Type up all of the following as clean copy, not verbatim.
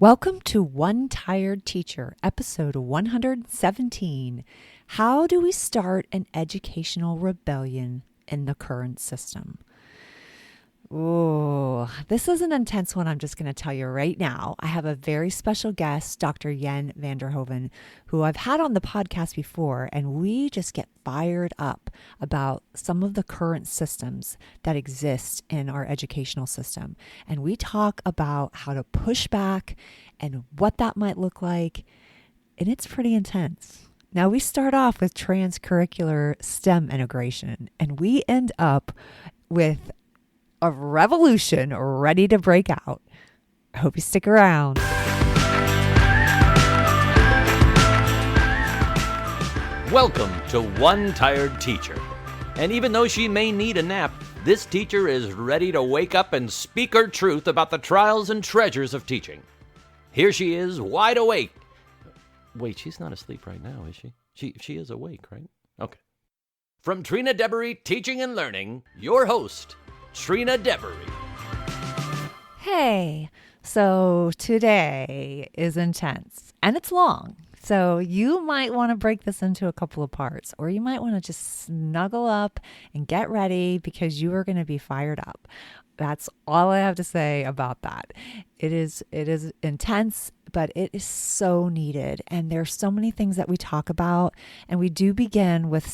Welcome to One Tired Teacher, episode 117. How do we start an educational rebellion in the current system? Oh, this is an intense one. I'm just going to tell you right now. I have a very special guest, Dr. Jen Venverhoeven, who I've had on the podcast before, and we just get fired up about some of the current systems that exist in our educational system. And we talk about how to push back and what that might look like. And it's pretty intense. Now, we start off with transcurricular STEM integration, and we end up with a revolution ready to break out. I hope you stick around. Welcome to One Tired Teacher. And even though she may need a nap, this teacher is ready to wake up and speak her truth about the trials and treasures of teaching. Here she is, wide awake. Wait, she's not asleep right now, is she? She is awake, right? Okay. From Trina Debery Teaching and Learning, your host, Trina Debery. Hey, so today is intense and it's long. So you might want to break this into a couple of parts, or you might want to just snuggle up and get ready because you are going to be fired up. That's all I have to say about that. It is intense, but it is so needed. And there's so many things that we talk about, and we do begin with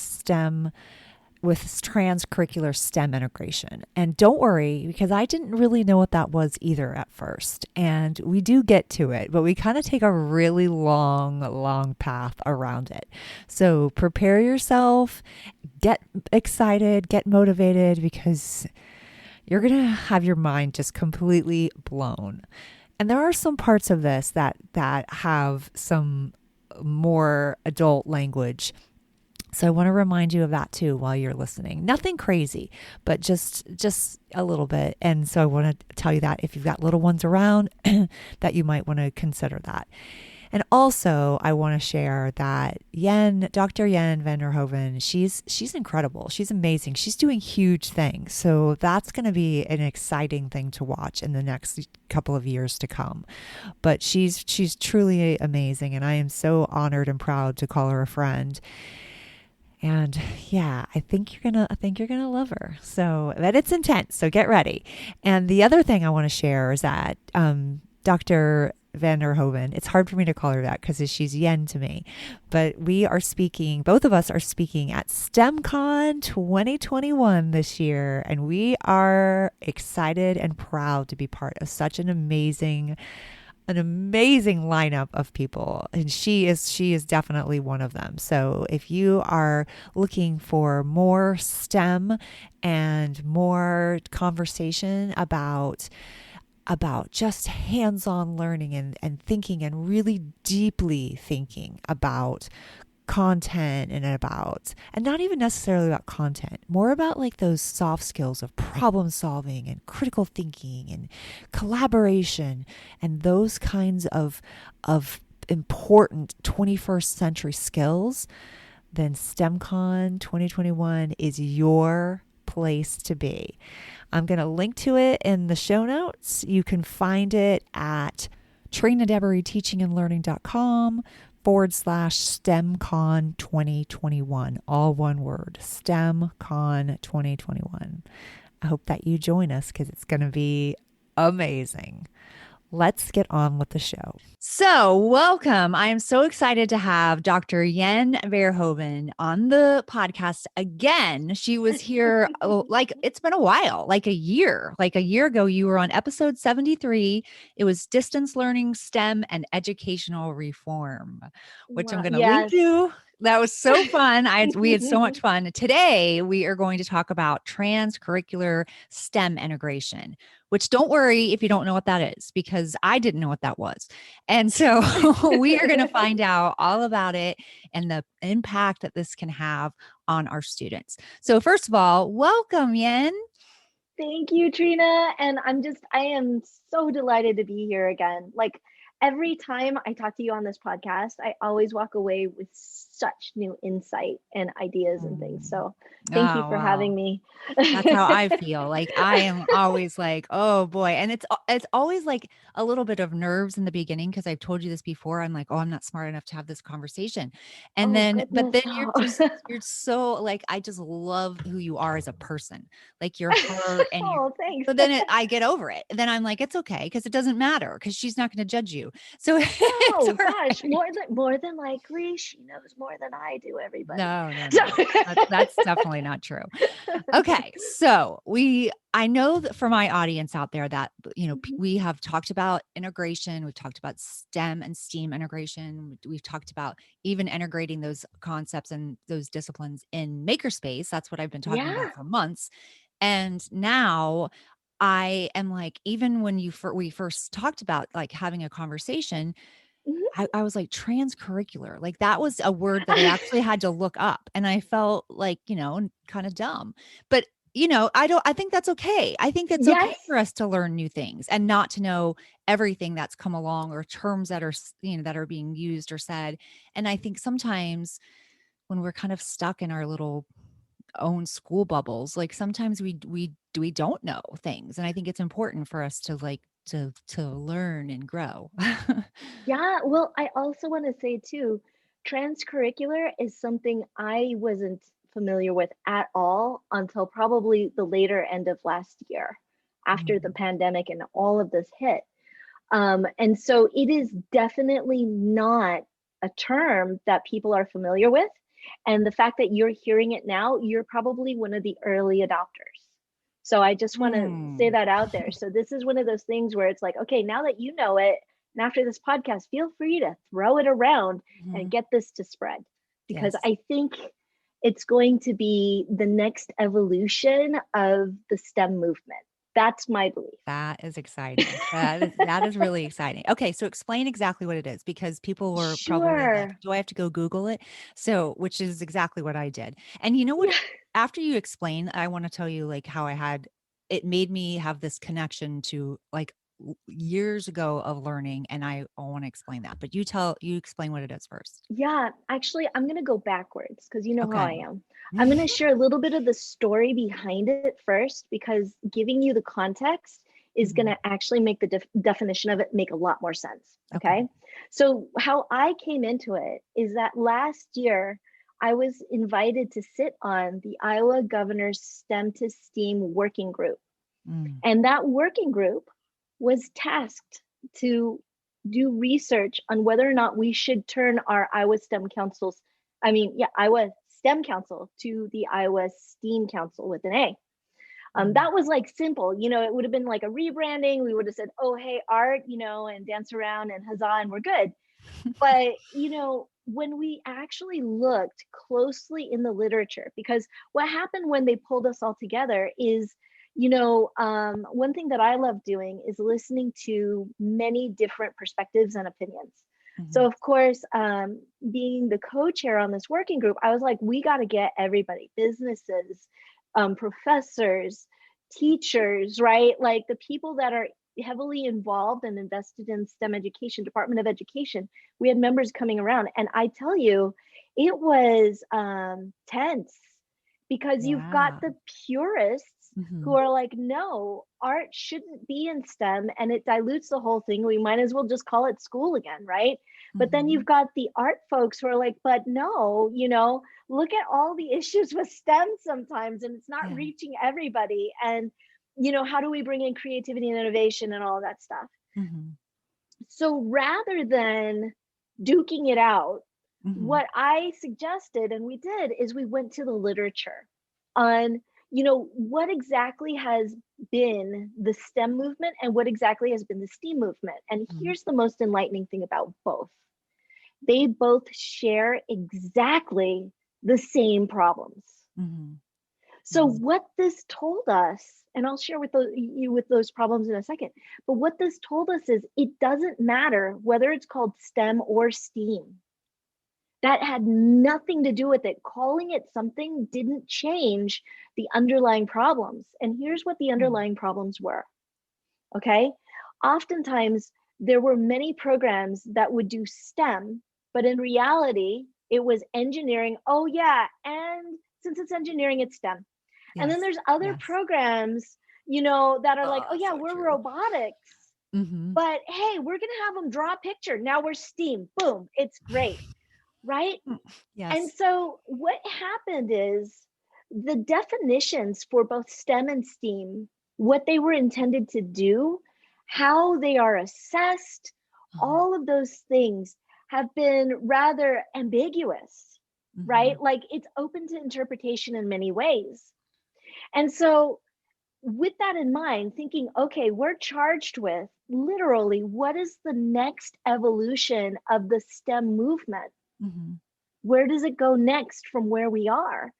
transcurricular STEM integration. And don't worry, because I didn't really know what that was either at first. And we do get to it, but we kind of take a really long path around it. So prepare yourself, get excited, get motivated, because you're going to have your mind just completely blown. And there are some parts of this that have some more adult language. So I want to remind you of that too while you're listening. Nothing crazy, but just a little bit. And so I want to tell you that if you've got little ones around, that you might want to consider that. And also, I want to share that Dr. Jen Venverhoeven, she's incredible. She's amazing. She's doing huge things. So that's going to be an exciting thing to watch in the next couple of years to come. But she's truly amazing, and I am so honored and proud to call her a friend. And yeah, I think you're gonna love her. So, but it's intense. So get ready. And the other thing I want to share is that Dr. Venverhoeven, it's hard for me to call her that because she's Yen to me, but both of us are speaking at STEMCon 2021 this year, and we are excited and proud to be part of such an amazing lineup of people, and she is definitely one of them. So if you are looking for more STEM and more conversation about just hands-on learning and thinking, and really deeply thinking about content and not even necessarily about content, more about like those soft skills of problem solving and critical thinking and collaboration and those kinds of important 21st century skills, then STEMCon 2021 is your place to be. I'm going to link to it in the show notes. You can find it at trinadeberyteachinandlearning.com/STEMCon 2021. All one word, STEMCon 2021. I hope that you join us because it's going to be amazing. Let's get on with the show. So welcome. I am so excited to have Dr. Jen Verhoeven on the podcast again. She was here, it's been a while, like a year ago. You were on episode 73. It was distance learning, STEM, and educational reform, which I'm going to link to. That was so fun. We had so much fun. Today, we are going to talk about transcurricular STEM integration, which don't worry if you don't know what that is, because I didn't know what that was. And so we are going to find out all about it and the impact that this can have on our students. So first of all, welcome, Jen. Thank you, Trina. And I am so delighted to be here again. Like, every time I talk to you on this podcast, I always walk away with such new insight and ideas and things. Mm. So thank you Oh, for having wow. me. That's how I feel. Like I am always like, oh boy. And it's always like a little bit of nerves in the beginning because I've told you this before. I'm like, oh, I'm not smart enough to have this conversation. And Oh, then but goodness. then No. you're so like I just love who you are as a person. Like your heart and your Oh, thanks. so then I get over it. Then I'm like, it's okay because it doesn't matter because she's not going to judge you. So it's No, all gosh, right. more than likely, she knows more than I do, everybody. No, no, So no. That's definitely not true. Okay, so I know that for my audience out there that Mhm. we have talked about integration, we've talked about STEM and STEAM integration, we've talked about even integrating those concepts and those disciplines in makerspace. That's what I've been talking about Yeah. for months, and now I am like, even when we first talked about like having a conversation, Mhm. I was like transcurricular. Like that was a word that I actually had to look up and I felt like, kind of dumb. But, I think that's okay. I think it's okay Yes. for us to learn new things and not to know everything that's come along or terms that are, that are being used or said. And I think sometimes when we're kind of stuck in our little own school bubbles, like sometimes we don't know things. And I think it's important for us to like to learn and grow. Yeah, well, I also want to say too, transcurricular is something I wasn't familiar with at all until probably the later end of last year, after the Mm. pandemic and all of this hit. And so it is definitely not a term that people are familiar with. And the fact that you're hearing it now, you're probably one of the early adopters. So I just want to say Mm. that out there. So this is one of those things where it's like, okay, now that you know it, and after this podcast, feel free to throw it around and Mhm. get this to spread because Yes, I think it's going to be the next evolution of the STEM movement. That's my belief. that is exciting. That is really exciting. Okay, so explain exactly what it is because people were probably like, Sure. "Do I have to go Google it?" So, which is exactly what I did. And you know what? Yeah. After you explain, I want to tell you like how it made me have this connection to like years ago of learning, and I want to explain that. But you explain what it is first. Yeah, actually, I'm going to go backwards because you know how I Okay. am. I'm going to share a little bit of the story behind it first because giving you the context is going Mhm. to actually make the definition of it make a lot more sense. Okay. Okay. So, how I came into it is that last year I was invited to sit on the Iowa Governor's STEM to STEAM working group. Mm. And that working group was tasked to do research on whether or not we should turn our Iowa STEM councils, Iowa STEM Council to the Iowa STEAM Council with an A. Mm. That was like simple, it would have been like a rebranding. We would have said, oh, hey, art, and dance around and huzzah, and we're good. But, when we actually looked closely in the literature, because what happened when they pulled us all together is, one thing that I love doing is listening to many different perspectives and opinions. So, Mhm. of course, being the co chair on this working group, I was like, we got to get everybody, businesses, professors, teachers, right? Like the people that are heavily involved and invested in STEM education, Department of Education. We had members coming around, and I tell you, it was tense because you've got Yeah. the purists who Mhm. are like, no, art shouldn't be in STEM and it dilutes the whole thing. We might as well just call it school again, right? But then you've Mhm. got the art folks who are like, but no, look at all the issues with STEM sometimes, and it's not Yeah. reaching everybody. And, how do we bring in creativity and innovation and all that stuff? Mhm. So rather than duking it out, Mhm. what I suggested and we did is we went to the literature on, what exactly has been the STEM movement and what exactly has been the STEAM movement. And Mhm. here's the most enlightening thing about both. They both share exactly the same problems. Mhm. So Mhm. what this told us, and I'll share with you with those problems in a second, but what this told us is it doesn't matter whether it's called STEM or STEAM. That had nothing to do with it. Calling it something didn't change the underlying problems. And here's what the Mm. underlying problems were. Okay. Oftentimes, there were many programs that would do STEM, but in reality, it was engineering. Oh yeah, and since it's engineering, it's STEM. And then Yes. there's other Yes. programs, you know, that are like, oh Oh, yeah, so we're true. robotics, Mm-hmm. but hey, we're gonna have them draw a picture. Now we're STEAM. Boom, it's great, right? And Yes. so what happened is the definitions for both STEM and STEAM, what they were intended to do, how they are assessed, Uh-huh. all of those things have been rather ambiguous, Mm-hmm. right? Like it's open to interpretation in many ways. And so, with that in mind, thinking, okay, we're charged with literally what is the next evolution of the STEM movement? Mm-hmm. Where does it go next from where we are?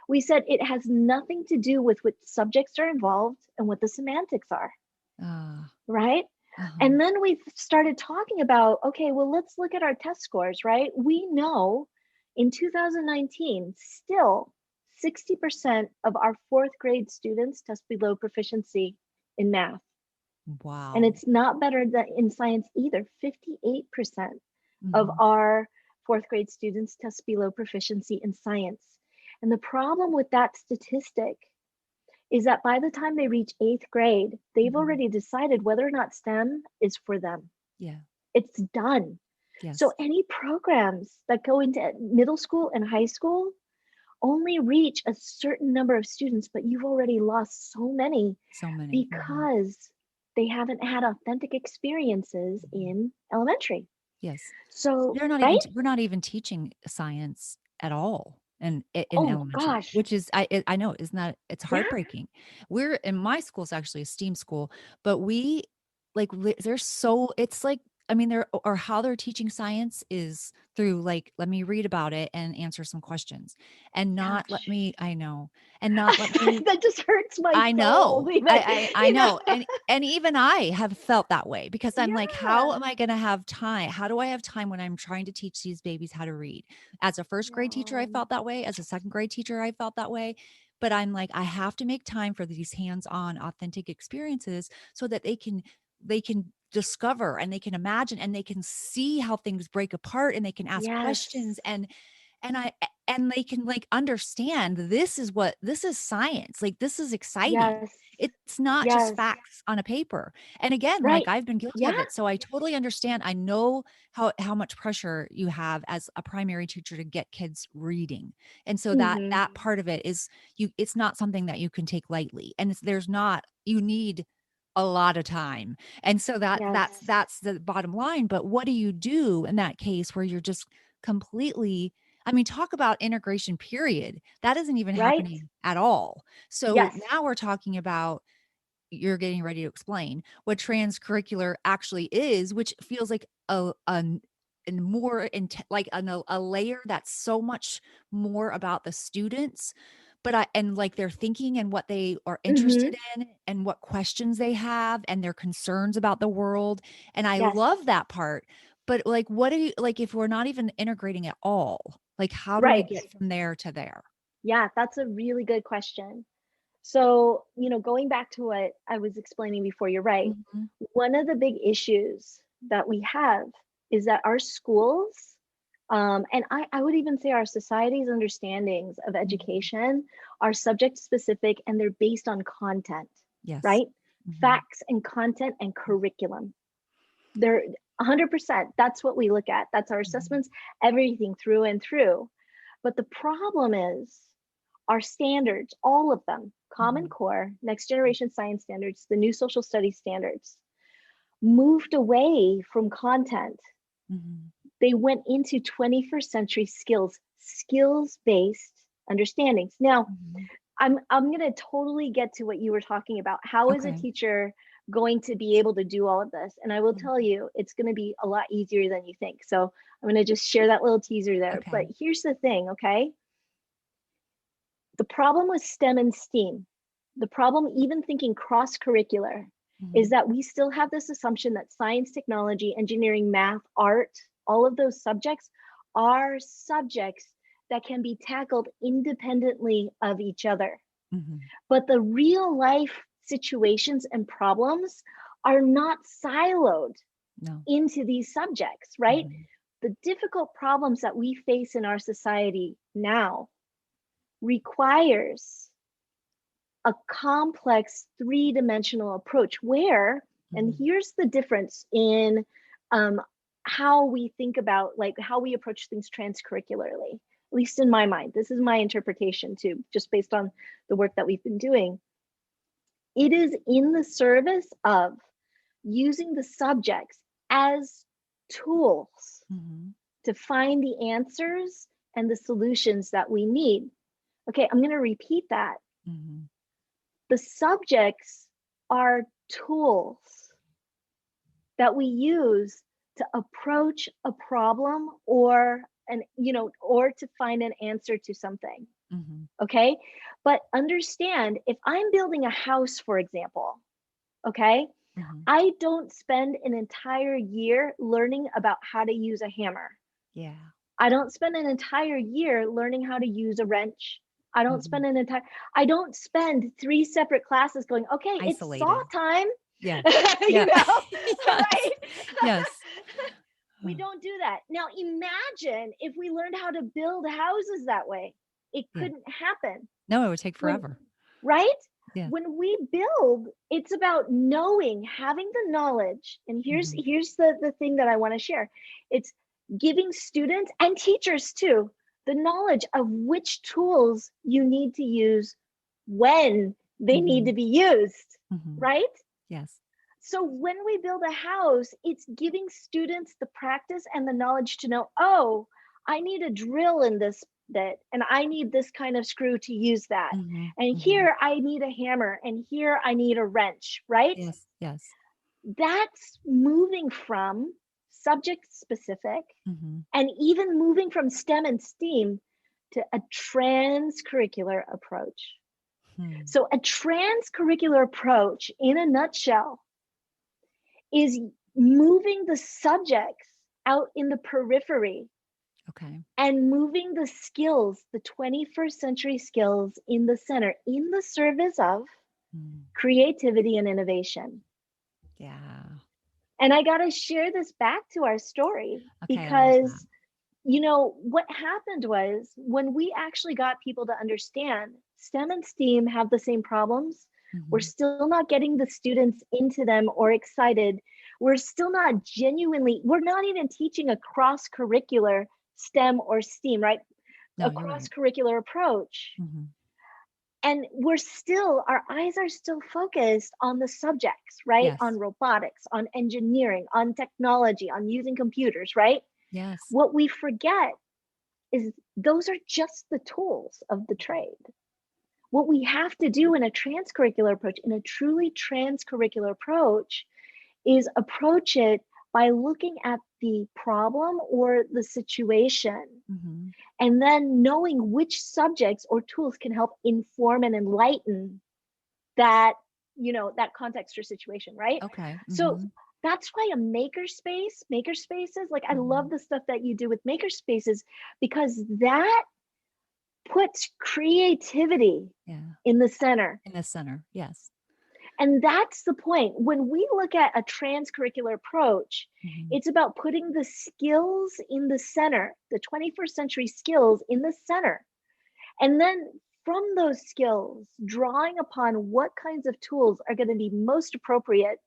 We said it has nothing to do with what subjects are involved and what the semantics are, Ah. right? Uh-huh. And then we started talking about, okay, well, let's look at our test scores, right? We know in 2019, still 60% of our fourth grade students test below proficiency in math. And Wow. it's not better than in science either. 58% of Mm-hmm. our fourth grade students test below proficiency in science. And the problem with that statistic is that by the time they reach eighth grade, they've Mm-hmm. already decided whether or not STEM is for them. Yeah. It's done. So Yes. any programs that go into middle school and high school only reach a certain number of students, but you've already lost so many So many. Mm-hmm. because they haven't had authentic experiences Mm-hmm. in elementary. Yes. So, They're not even right? we're not even teaching science at all in Oh elementary, gosh. which is I know is not it's Yeah. heartbreaking. We're in my school's actually a STEAM school, but we like they're so it's like I mean they're or how they're teaching science is through like let me read about it and answer some questions and not let Ouch. me I know and not let me That just hurts my I soul. know. Even, I know. And even I have felt that way because I'm like, how yeah. am I going to have time? How do I have time when I'm trying to teach these babies how to read? As a first grade teacher, I Yeah. felt that way. As a second grade teacher, I felt that way. But I'm like, I have to make time for these hands-on authentic experiences so that they can discover and they can imagine and they can see how things break apart and they can ask Yes. questions and they can like understand this is science. Like this is exciting. Yes. It's not just Yes. facts on a paper. And again, like Right. I've been guilty Yeah. of it. So I totally understand. I know how much pressure you have as a primary teacher to get kids reading. And so Hmm. that part of it is it's not something that you can take lightly. And there's not you need a lot of time. And so Yes. that's the bottom line. But what do you do in that case where you're just completely I mean, talk about integration, period. That isn't even Right. happening at all. So Yes. now we're talking about you're getting ready to explain what transcurricular actually is, which feels like and more like a layer that's so much more about the students but and like their thinking and what they are Hmm. interested in and what questions they have and their concerns about the world and I Yes. love that part but like what do you like if we're not even integrating at all like how do we Right. get from there to there. Yeah, that's a really good question. So, going back to what I was explaining before, you're right. Mhm. One of the big issues that we have is that our schools, and I would even say our society's understandings of Mhm. education are subject specific and they're based on content, Yes. right? Mhm. Facts and content and curriculum. They're 100%. That's what we look at. That's our Mhm. assessments, everything through and through. But the problem is our standards, all of them, Common Mhm. Core, Next Generation Science Standards, the new Social Studies standards, moved away from content. Mhm. They went into 21st century skills-based understandings. Now, Mhm. I'm going to totally get to what you were talking about. How is a Okay. teacher going to be able to do all of this? And I will tell Mhm. you, it's going to be a lot easier than you think. So I'm going to just share that little teaser there. But Okay. here's the thing, okay? The problem with STEM and STEAM, the problem even thinking cross-curricular, is Mhm. that we still have this assumption that science, technology, engineering, math, art, all of those subjects are subjects that can be tackled independently of each other. Mhm. But the real life situations and problems are not siloed. No. into these subjects, right? Mhm. The difficult problems that we face in our society now requires a complex three-dimensional approach where, and Mhm. here's the difference in how we think about, like, how we approach things transcurricularly, at least in my mind. This is my interpretation too, just based on the work that we've been doing. It is in the service of using the subjects as tools Mhm. to find the answers and the solutions that we need. Okay, I'm going to repeat that. Mhm. The subjects are tools that we use to approach a problem or or to find an answer to something. Mhm. Okay? But understand, if I'm building a house, for example, okay? Mhm. I don't spend an entire year learning about how to use a hammer. Yeah. I don't spend an entire year learning how to use a wrench. Mhm. I don't spend 3 separate classes going, okay, it's saw Isolated. time. Yeah. You Yeah. know, Yes. right? Yes. We don't do that. Now imagine if we learned how to build houses that way. It Yeah. couldn't happen. No, it would take When forever. right? Yeah. When we build, it's about knowing, having the knowledge. And Mhm. here's the thing that I want to share. It's giving students and teachers too the knowledge of which tools you need to use when they need to Mhm. be used, Mhm. right? Yes. So when we build a house, it's giving students the practice and the knowledge to know, oh, I need a drill in this bit, and I need this kind of screw to use that. Mhm. And Mhm. here I need a hammer, and here I need a wrench, right? Yes. Yes. That's moving from subject specific Mhm. and even moving from STEM and STEAM to a transcurricular approach. Hmm. So, a transcurricular approach, in a nutshell, is moving the subjects out in the periphery Okay. and moving the skills, the 21st century skills, in the center, in the service of Mm. creativity and innovation. Yeah. And I got to share this back to our story Okay, I love that. because, what happened was when we actually got people to understand STEM and STEAM have the same problems, we're Mhm. still not getting the students into them or excited. We're still not genuinely, we're not even teaching a cross curricular STEM or STEAM, right? No, A you're cross right. curricular approach. Mhm. And our eyes are still focused on the subjects, right? Yes. On robotics, on engineering, on technology, on using computers, right? Yes. What we forget is those are just the tools of the trade. What we have to do in a transcurricular approach, in a truly transcurricular approach, is approach it by looking at the problem or the situation Mhm. and then knowing which subjects or tools can help inform and enlighten that, that context or situation, right? Okay. So Mhm. that's why a makerspaces, like I love Mhm. the stuff that you do with makerspaces because that puts creativity Yeah. in the center. In the center. Yes. And that's the point. When we look at a transcurricular approach, Mhm. it's about putting the skills in the center, the 21st century skills in the center. And then from those skills, drawing upon what kinds of tools are going to be most appropriate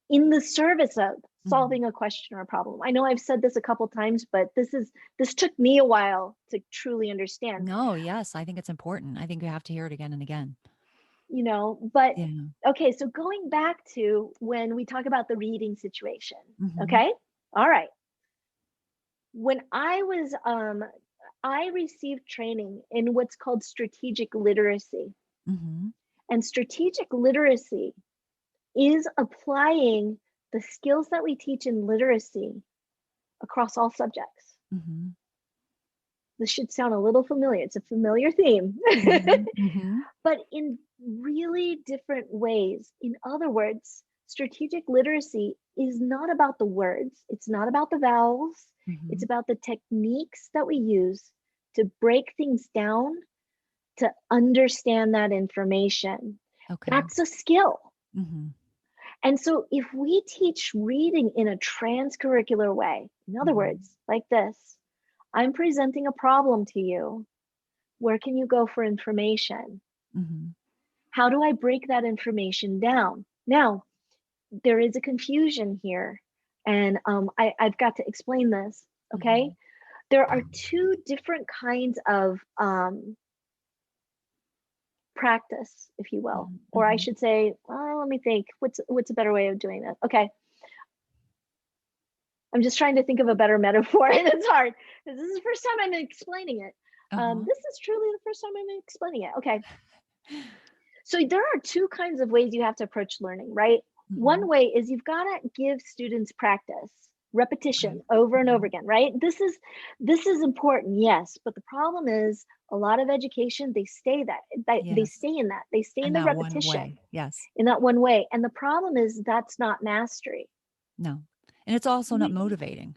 in the service of Mhm. solving a question or a problem. I know I've said this a couple times, but this took me a while to truly understand. No, yes, I think it's important. I think you have to hear it again and again. But Yeah. okay, so going back to when we talk about the reading situation, Mhm. okay? All right. When I received training in what's called strategic literacy. Mhm. And strategic literacy is applying the skills that we teach in literacy across all subjects. Mhm. This should sound a little familiar. It's a familiar theme, Mhm. Mhm. but in really different ways. In other words, strategic literacy is not about the words, it's not about the vowels, it's Mhm. about the techniques that we use to break things down to understand that information. Okay. That's a skill. Mhm. And so if we teach reading in a transcurricular way, in other Mm-hmm. words, like this, I'm presenting a problem to you. Where can you go for information? Mm-hmm. How do I break that information down? Now, there is a confusion here, and I've got to explain this, okay? Mm-hmm. There are two different kinds of practice, if you will, or I Mm-hmm. should say, let me think, what's a better way of doing this? Okay, I'm just trying to think of a better metaphor, and it's hard because this is the first time I'm explaining it. Uh-huh. This is truly the first time I'm explaining it. Okay, so there are two kinds of ways you have to approach learning, right? Mm-hmm. One way is you've got to give students practice, Okay. repetition over and over Mm-hmm. again, right? This is important, yes, but the problem is a lot of education, they stay they Yes. stay in that. They stay in And the that one repetition way. Yes. in that one way. And the problem is that's not mastery. No. And it's also not We, motivating.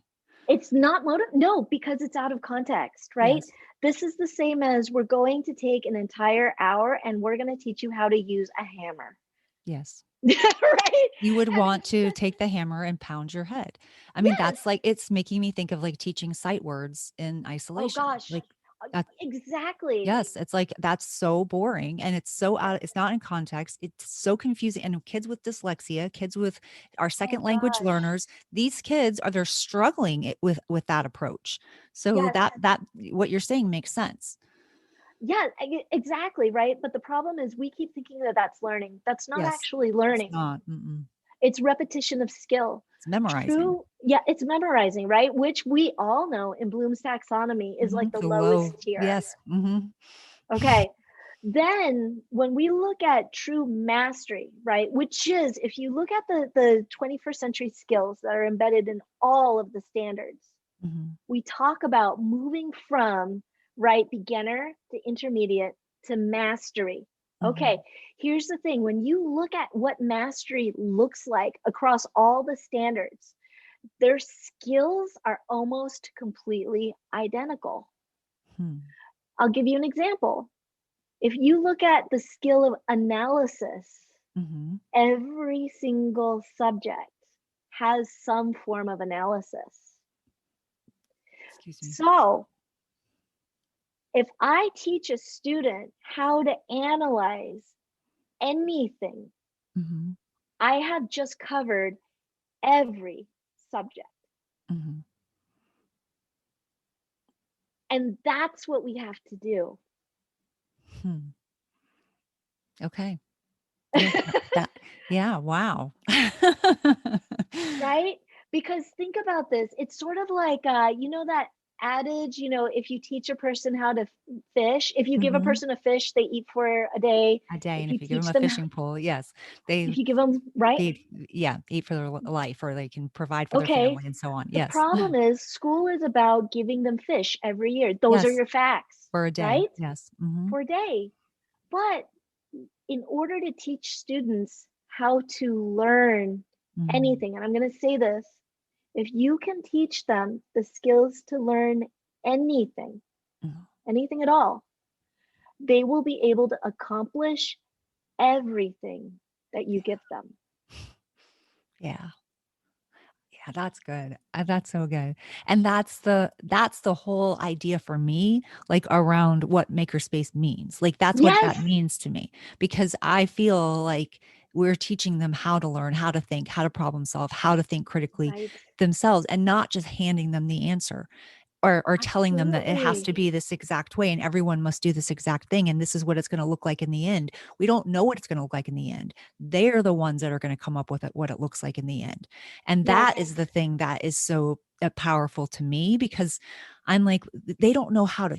it's not no, because it's out of context, right? Yes. This is the same as we're going to take an entire hour and we're going to teach you how to use a hammer. Yes. Right? You would And want it's to just, take the hammer and pound your head. I mean, yes. that's like, it's making me think of like teaching sight words in Oh isolation. gosh. Like that. Exactly. Yes. It's like, that's so boring and it's so out, it's not in context. It's so confusing. And kids with dyslexia, kids with our Oh second language gosh. learners, these kids they're struggling with that approach. So Yes. that what you're saying makes sense. Yeah, exactly, right? But the problem is we keep thinking that that's learning. That's not Yes. actually It's learning. not. Mm-mm. It's repetition of skill. It's memorizing. True. Yeah, it's memorizing, right? Which we all know in Bloom's taxonomy is like Mhm. the The lowest low. tier. Yes. Mhm. Okay. Then when we look at true mastery, right, which is if you look at the 21st century skills that are embedded in all of the standards, Mhm. we talk about moving from right beginner to intermediate to mastery. Okay, Mhm. here's the thing, when you look at what mastery looks like across all the standards, their skills are almost completely identical. Hmm. I'll give you an example. If you look at the skill of analysis, Mhm. every single subject has some form of analysis. Excuse me. So if I teach a student how to analyze anything, Mhm. I have just covered every subject. Mhm. And that's what we have to do. Hmm. Okay. Yeah. That yeah, wow. Right? Because think about this. It's sort of like, that adage, if you teach a person how to fish, if you give a Mhm. person a fish, they eat for a day. A day, If and you if you give them teach a them, fishing pole, yes, if they you give them, right? feed yeah, eat for their life, or they can provide for their Okay. family and so on. The Yes. problem is school is about giving them fish every year. Those are Yes, your facts, for a day. right? Yes. Mhm. For a day. But in order to teach students how to learn Mhm. anything, and I'm going to say this, if you can teach them the skills to learn anything, Mhm. anything at all, they will be able to accomplish everything that you give them. Yeah. Yeah, that's good. That's so good. And that's the whole idea for me, like around what makerspace means. Like that's what Yes, that means to me because I feel like we're teaching them how to learn, how to think, how to problem solve, how to think critically right. themselves and not just handing them the answer or telling them that it has to Absolutely. be this exact way and everyone must do this exact thing and this is what it's going to look like in the end. We don't know what it's going to look like in the end. They're the ones that are going to come up with it, what it looks like in the end. And Yes, that is the thing that is so powerful to me because I'm like, they don't know how to,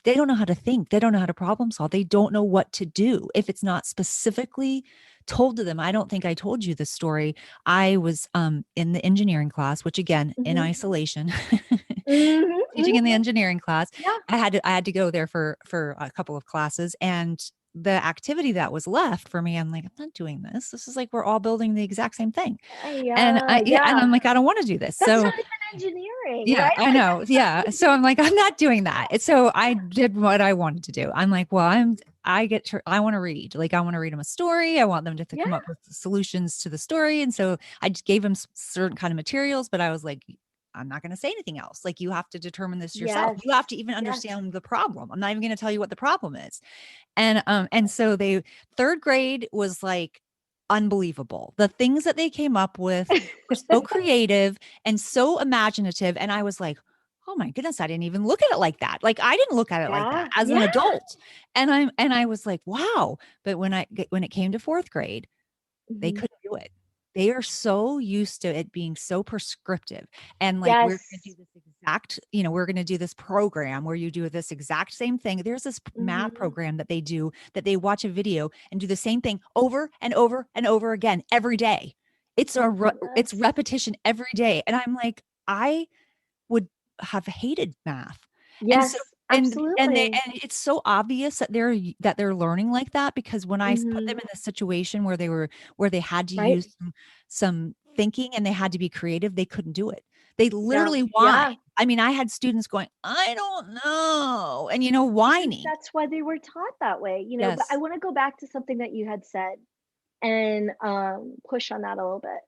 they don't know how to think. They don't know how to problem solve. They don't know what to do if it's not specifically told to them. I don't think I told you this story. I was in the engineering class, which again, in hmm isolation, hmm teaching in the engineering class. yeah, I had to go there for a couple of classes and the activity that was left for me, I'm like, I'm not doing this. This is like we're all building the exact same thing. And yeah, yeah. I'm like, I don't want to do this. That's So not even engineering, yeah, right? I know. Yeah. So I'm like, I'm not doing that. So I did what I wanted to do. I'm like, well, I want to read. Like I want to read them a story. I want them to Yeah. come up with solutions to the story. And so I just gave them certain kind of materials, but I was like, I'm not going to say anything else. Like you have to determine this yourself. Yes. You have to even Yes. understand the problem. I'm not even going to tell you what the problem is. And so third grade was like unbelievable. The things that they came up with were so creative and so imaginative. And I was like, oh my goodness, I didn't even look at it like that. Like I didn't look at it like that Yeah. as an Yeah. adult. And I was like, wow. But when it came to fourth grade, they Mhm. couldn't do it. They are so used to it being so prescriptive and like, we're going to do Yes. this exact, we're going to do this program where you do this exact same thing. There's this math Mhm. program that they do that they watch a video and do the same thing over and over and over again every day. It's Oh my it's gosh. repetition every day. And I'm like, I would have hated math. And so Yes, absolutely. and it's so obvious that they're learning like that because when I put them Mhm. in a situation where they had to Right? use some thinking and they had to be creative, they couldn't do it. They Yeah. literally whined. Yeah. I mean, I had students going, I don't know, and Because whining. that's why they were taught that way, but I Yes. want to go back to something that you had said and push on that a little bit.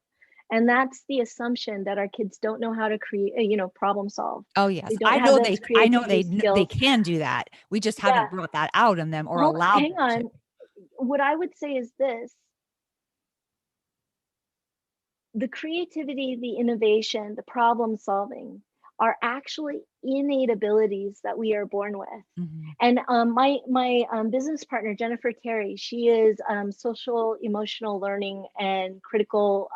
And that's the assumption that our kids don't know how to create, problem solve. Oh They yes. don't have those I know creativity they skills. can do that. We just Yeah. haven't brought that out in them or Well, allowed hang them to. on. What I would say is this: the creativity, the innovation, the problem solving are actually innate abilities that we are born with. Mhm. And my business partner Jennifer Terry, she is social emotional learning and critical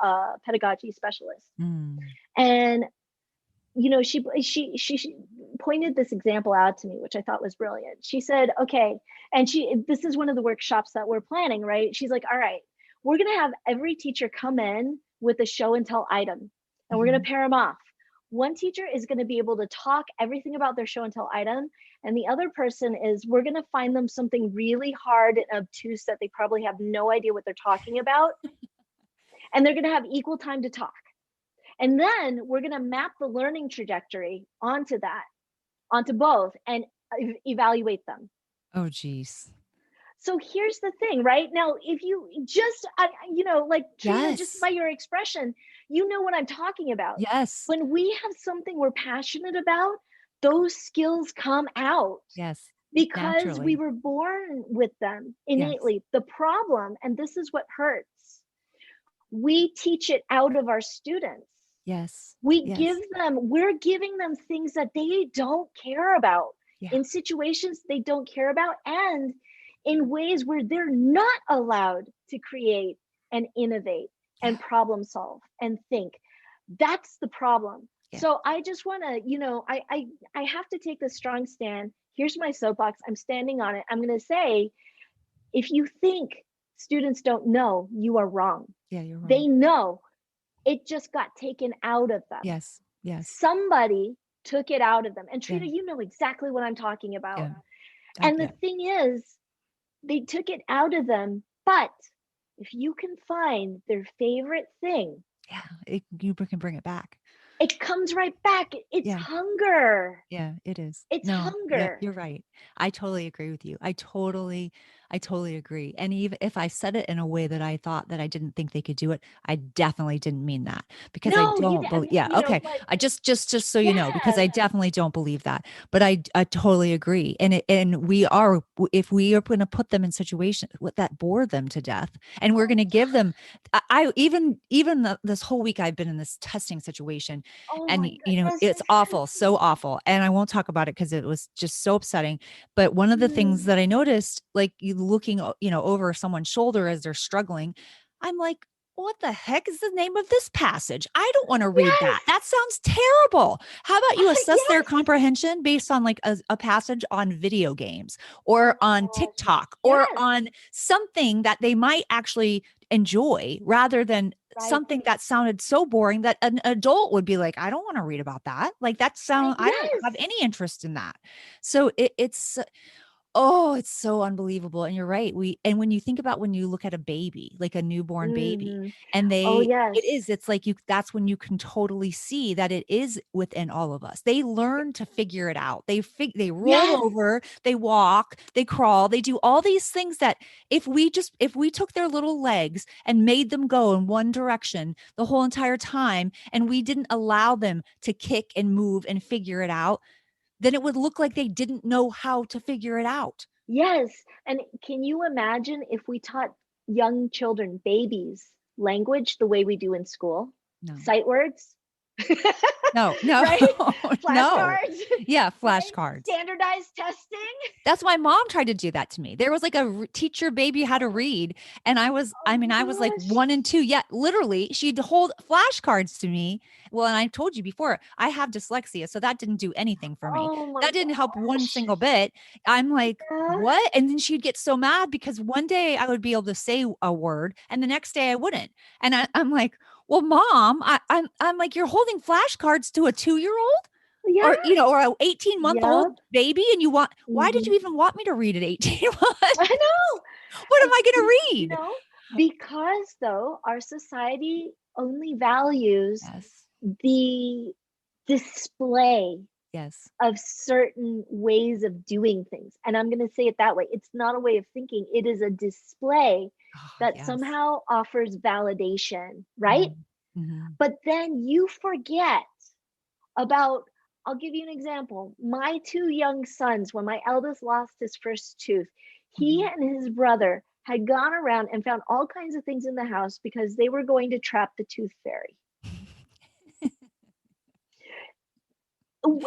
pedagogy specialist. Mm. And she pointed this example out to me, which I thought was brilliant. She said, "Okay," and this is one of the workshops that we're planning, right? She's like, "All right, we're gonna have every teacher come in with a show and tell item, and we're gonna Mhm. pair them off. One teacher is going to be able to talk everything about their show and tell item, and the other person is we're going to find them something really hard and obtuse that they probably have no idea what they're talking about, and they're going to have equal time to talk. And then we're going to map the learning trajectory onto that, onto both, and evaluate them." Oh geez. So here's the thing, right? Now, if you just, like Trina, just Yes. by your expression, you know what I'm talking about. Yes. When we have something we're passionate about, those skills come out Yes. because we Naturally. were born with them Yes. innately. The problem, and this is what hurts, we teach it out of our students. Yes. Yes. We're giving them things that they don't care about Yeah. in situations they don't care about and in ways where they're not allowed to create and innovate Yeah. and problem solve and think. That's the problem. Yeah. So I just want to, I have to take this strong stand. Here's my soapbox. I'm standing on it. I'm going to say, if you think students don't know, you are wrong. Yeah, you're They wrong. know. It just got taken out of them. Yes. Yes. Somebody took it out of them. And Yeah. Trina, you know exactly what I'm talking about. Yeah. And the Yeah. thing is, they took it out of them. But if you can find their favorite thing, Yeah. You can bring it back. it comes right back. It's Yeah. hunger. Yeah, it is. It's No, yeah, hunger. you're right. I totally agree with you. I totally agree. And even if I said it in a way that I thought that I didn't think they could do it, I definitely didn't mean that because I No, don't believe. Yeah, okay. but I just so you know, because yeah. I definitely don't believe that. But I totally agree. And if we are going to put them in situations that bore them to death, and we're going to give them, I even this whole week I've been in this testing situation Oh and my goodness. it's awful, so awful, and I won't talk about it because it was just so upsetting. But one of the things Mm, that I noticed, like you looking over someone's shoulder as they're struggling, I'm like, what the heck is the name of this passage? I don't want to read that. yes. That sounds terrible. How about you assess their Yes. comprehension based on like a passage on video games Oh or my on gosh. TikTok or Yes. on something that they might actually enjoy rather than Right. something that sounded so boring that an adult would be like, I don't want to read about that. Like Right. I don't have Yes. any interest in that. So it's Oh, it's so unbelievable. And you're right. And when you think about when you look at a baby, like a newborn baby, Hmm. and Oh, yes. it's like that's when you can totally see that it is within all of us. They learn to figure it out. They roll Yes. over, they walk, they crawl, they do all these things that if we took their little legs and made them go in one direction the whole entire time, and we didn't allow them to kick and move and figure it out, then it would look like they didn't know how to figure it out. Yes. And can you imagine if we taught young children, babies, language the way we do in school? No. Sight words, No, no, right? no. Flashcards, Yeah, right? flashcards. Standardized testing. That's why mom tried to do that to me. There was like teach your baby how to read. And Oh my I was like gosh. 1 and 2. Yeah, literally, she'd hold flashcards to me. Well, and I told you before, I have dyslexia. So that didn't do anything for me. Oh my That didn't help one gosh. single bit. I'm like, Yeah. what? And then she'd get so mad because one day I would be able to say a word and the next day I wouldn't. And I'm like, well, mom, I'm like, you're holding flashcards to a 2-year-old? Yeah. Or, or a 18-month-old Yep. baby, and why did Mhm. you even want me to read at 18 I months? know. What am And I gonna you read? know, because though our society only values Yes. the display Yes. of certain ways of doing things. And I'm going to say it that way. It's not a way of thinking, it is a display Oh, that yes. somehow offers validation, right? Mhm. Mhm. But then you forget about, I'll give you an example. My two young sons, when my eldest lost his first tooth, he Mhm. and his brother had gone around and found all kinds of things in the house because they were going to trap the tooth fairy.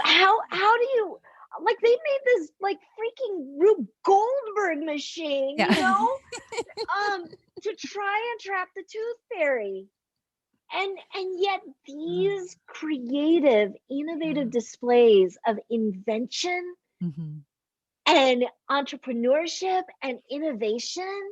How do you, like, they made this like freaking Rube Goldberg machine, Yeah. um to try and trap the tooth fairy. And yet Mm, these creative, innovative yeah. displays of invention Mhm. and entrepreneurship and innovation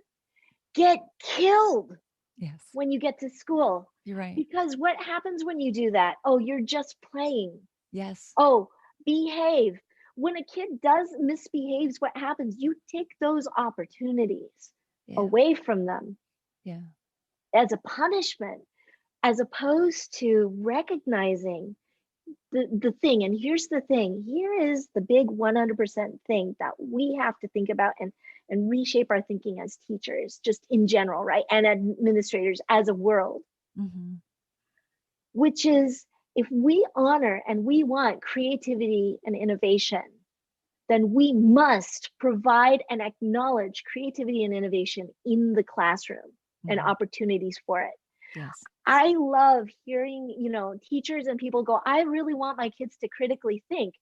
get killed Yes. when you get to school. You're right. Because what happens when you do that? Oh, you're just playing. Yes. Oh, behave. When a kid does misbehaves, what happens? You take those opportunities Yeah. away from them Yeah. as a punishment, as opposed to recognizing the thing. And here's the thing, here is the big 100% thing that we have to think about and reshape our thinking as teachers, just in general, right? And administrators as a world, Mhm. which is, if we honor and we want creativity and innovation, then we must provide and acknowledge creativity and innovation in the classroom and Mhm. opportunities for it. Yes. I love hearing, teachers and people go, I really want my kids to critically think.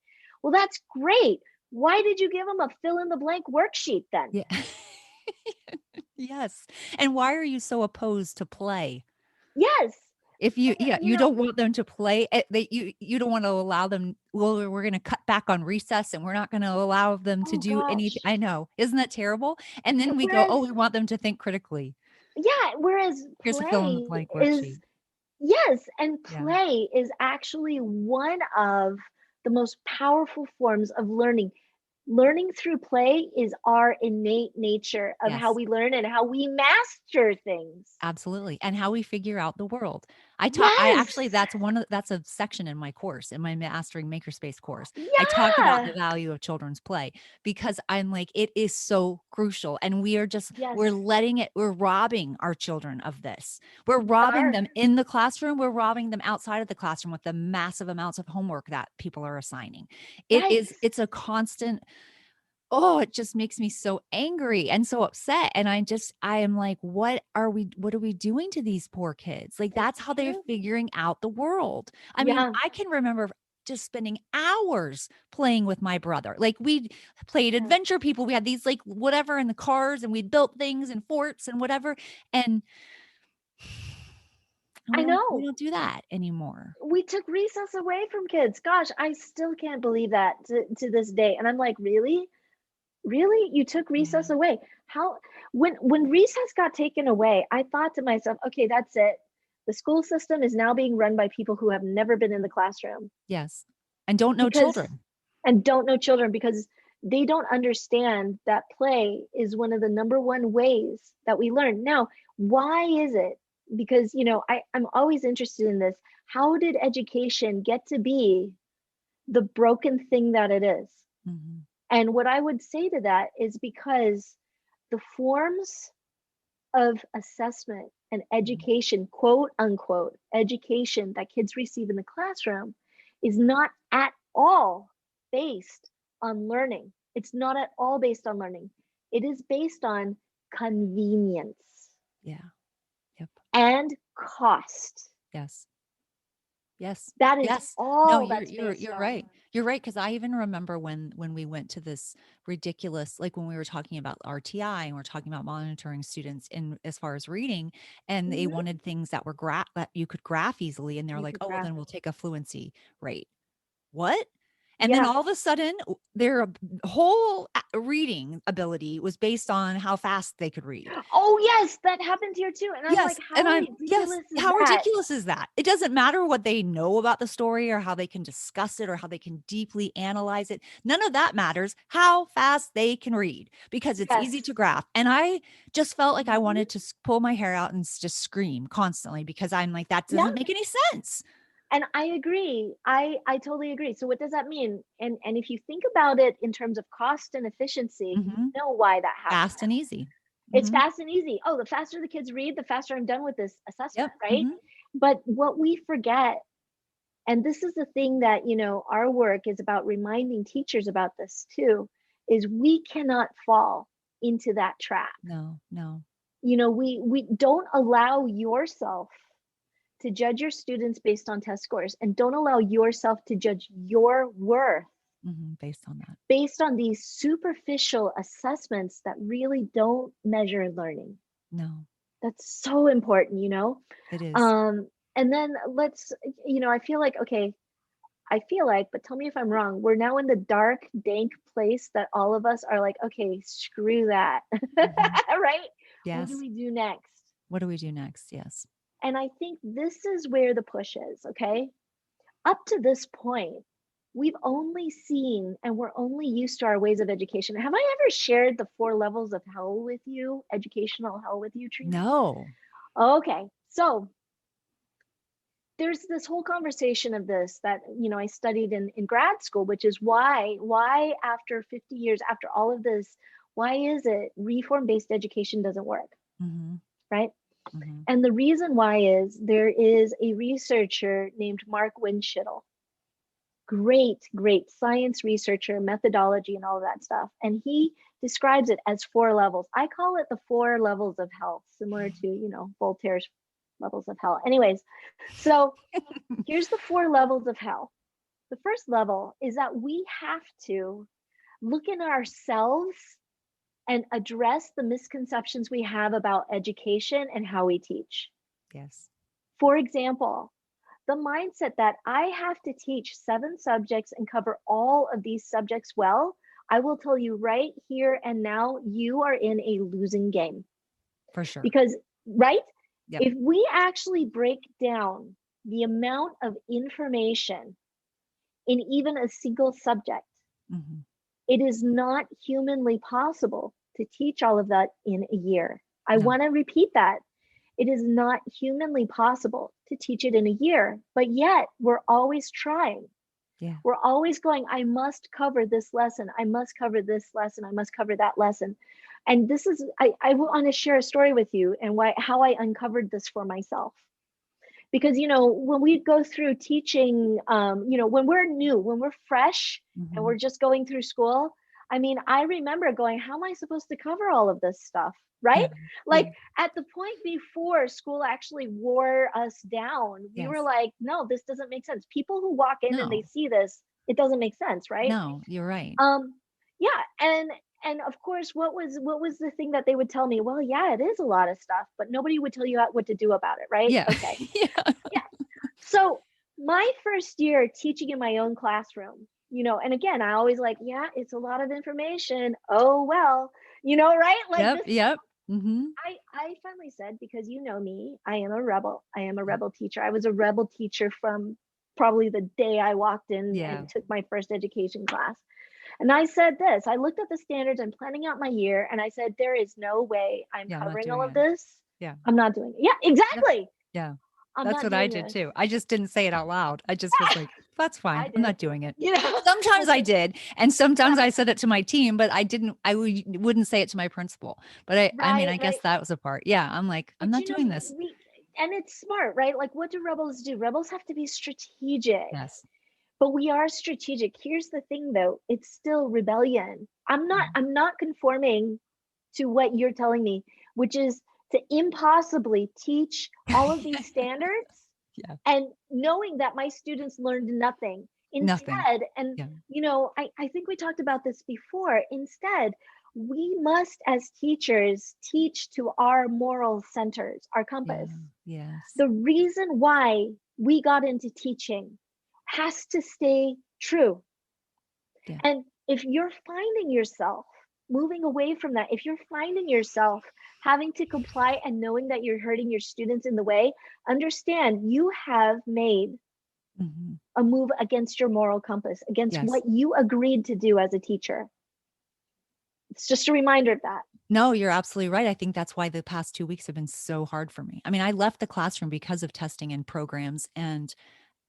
Well, that's great. Why did you give them a fill in the blank worksheet then? Yeah. Yes. And why are you so opposed to play? Yes. If And, you don't want them to play, you don't want to allow them, well, we're gonna cut back on recess and we're not gonna allow them to oh do anything. gosh. I know. Isn't that terrible? And then we go, Whereas, "Oh, we want them to think critically. whereas Here's a fill in the play blank is, worksheet." yes, and Yeah. play is actually one of the most powerful forms of learning. Learning through play is our innate nature of how Yes. we learn and how we master things. Absolutely. And how we figure out the world. I actually, Yes. that's a section in my course, in my Mastering Makerspace course. I talk about the Yeah. value of children's play because I'm like, it is so crucial. And Yes. we're robbing our children of this. We're We robbing are. them in the classroom. We're robbing them outside of the classroom with the massive amounts of homework that people are assigning. Right. It's a constant. Oh, it just makes me so angry and so upset. And I am like, what are we doing to these poor kids? Like, that's It's how they're true. figuring out the world. I mean, Yeah. I can remember just spending hours playing with my brother. Like, we played Yeah. adventure people. We had these like whatever in the cars, and we built things and forts and whatever. And I we know. don't do that anymore. We took recess away from kids. Gosh, I still can't believe that to this day. And I'm like, really? Really? You took Yeah. recess away? How, when recess got taken away, I thought to myself, okay, that's it. The school system is now being run by people who have never been in the classroom Yes. And don't know because children. and don't know children, because They don't understand that play is one of the number one ways that we learn. Now, why is it? Because, I'm always interested in this. How did education get to be the broken thing that it is? Mhm. And what I would say to that is because the forms of assessment and education, quote unquote, education that kids receive in the classroom is not at all based on learning. It's not at all based on learning. It is based on convenience Yeah. Yep. and cost. Yes. Yes. That is Yes. No, all you're that's you're based you're on. right. You're right, because I even remember when we went to this ridiculous, like when we were talking about RTI and we're talking about monitoring students in as far as reading, and they Mhm. wanted things that were that you could graph easily, and they're You like, could "Oh, well, graph then we'll it. take a fluency rate." What? And then Yeah. all of a sudden, their whole reading ability was based on how fast they could read. Oh, yes, that happens here too. And I'm like, Yes, and how I'm yes, ridiculous is how that? ridiculous is that? It doesn't matter what they know about the story or how they can discuss it or how they can deeply analyze it. None of that matters. How fast they can read because it's easy Yes. to graph. And I just felt like I Mhm. wanted to pull my hair out and just scream constantly because I'm like, that Yeah. doesn't make any sense. And I agree. I totally agree. So what does that mean? And if you think about it in terms of cost and efficiency, you Mhm. know why that happens. Fast and easy. It's Mhm. fast and easy. Oh, the faster the kids read, the faster I'm done with this assessment, Yep. right? Mhm. But what we forget, and this is the thing that, our work is about reminding teachers about this too, is we cannot fall into that trap. No, no. We don't allow yourself to judge your students based on test scores, and don't allow yourself to judge your worth Based on that. based on these superficial assessments that really don't measure learning. No, That's so important. it is. Um, and then I feel like, okay, but tell me if I'm wrong. We're now in the dark, dank place that all of us are like, okay, screw that. Mhm. Right? What do Yes. we do next? What do we do next? Yes. And I think this is where the push is, okay? Up to this point, we've only seen and we're only used to our ways of education. Have I ever shared the 4 levels of hell with you, educational hell with you, Trina? No. Okay. So there's this whole conversation of this that I studied in grad school, which is why after 50 years, after all of this, why is it reform-based education doesn't work, Mhm. right? Mhm. And the reason why is there is a researcher named Mark Winchittle, great science researcher, methodology, and all of that stuff. And he describes it as 4 levels. I call it the 4 levels of hell, similar to, Voltaire's levels of hell. Anyways, so here's the 4 levels of hell. The first level is that we have to look in ourselves and address the misconceptions we have about education and how we teach. Yes. For example, the mindset that I have to teach 7 subjects and cover all of these subjects well, I will tell you right here and now, you are in a losing game. For sure. Because, right? Yep. If we actually break down the amount of information in even a single subject, Mhm. it is not humanly possible to teach all of that in a year. I No. want to repeat that. It is not humanly possible to teach it in a year, but yet we're always trying. Yeah. We're always going, I must cover this lesson. I must cover this lesson. I must cover that lesson. And this is, I want to share a story with you and how I uncovered this for myself. Because, when we go through teaching, when we're new, when we're fresh and Mhm. we're just going through school, I mean, I remember going, how am I supposed to cover all of this stuff? Right? Yeah. Like Yeah. at the point before school actually wore us down, we were Yes. like, no, this doesn't make sense. People who walk in and they No. see this, it doesn't make sense, right? No, you're right. Um, yeah, and of course, what was the thing that they would tell me? Well, yeah, it is a lot of stuff, but nobody would tell you what to do about it, right? Yeah. Okay. Yeah. Yeah. So my first year teaching in my own classroom, and again, I always like, yeah, it's a lot of information. Oh, well, right? Like Yep. this, Yep. Mhm. I finally said, because you know me, I am a rebel. I am a rebel teacher. I was a rebel teacher from probably the day I walked in Yeah. and took my first education class. And I said this, I looked at the standards, I'm planning out my year, and I said, there is no way I'm Yeah, I'm not covering all doing of it. this. Yeah. I'm not doing it. Yeah, Yep. exactly. Yeah. I'm That's not what I doing did this. too. I just didn't say it out loud. I just was like, that's fine. I I'm did. not doing it. You know, Sometimes I did. And sometimes yeah, I said it to my team, but wouldn't say it to my principal. But I mean, right, I guess right. that was a part. Yeah. I'm like, I'm But not doing this. we and it's smart, right? Like, what do rebels do? Rebels have to be strategic. Yes. But we are strategic. Here's the thing though, it's still rebellion. I'm not conforming to what you're telling me, which is to impossibly teach all of these standards Yeah. and knowing that my students learned nothing. Nothing. Instead, and Yeah. I think we talked about this before. Instead, we must, as teachers, teach to our moral centers, our Yeah. compass. Yes. The reason why we got into teaching has to stay true. Yeah. And if you're finding yourself moving away from that, if you're finding yourself having to comply and knowing that you're hurting your students in the way, understand you have made Hmm. a move against your moral compass, against Yes. what you agreed to do as a teacher. It's just a reminder of that. No, you're absolutely right. I think that's why the past 2 weeks have been so hard for me. I mean, I left the classroom because of testing and programs, and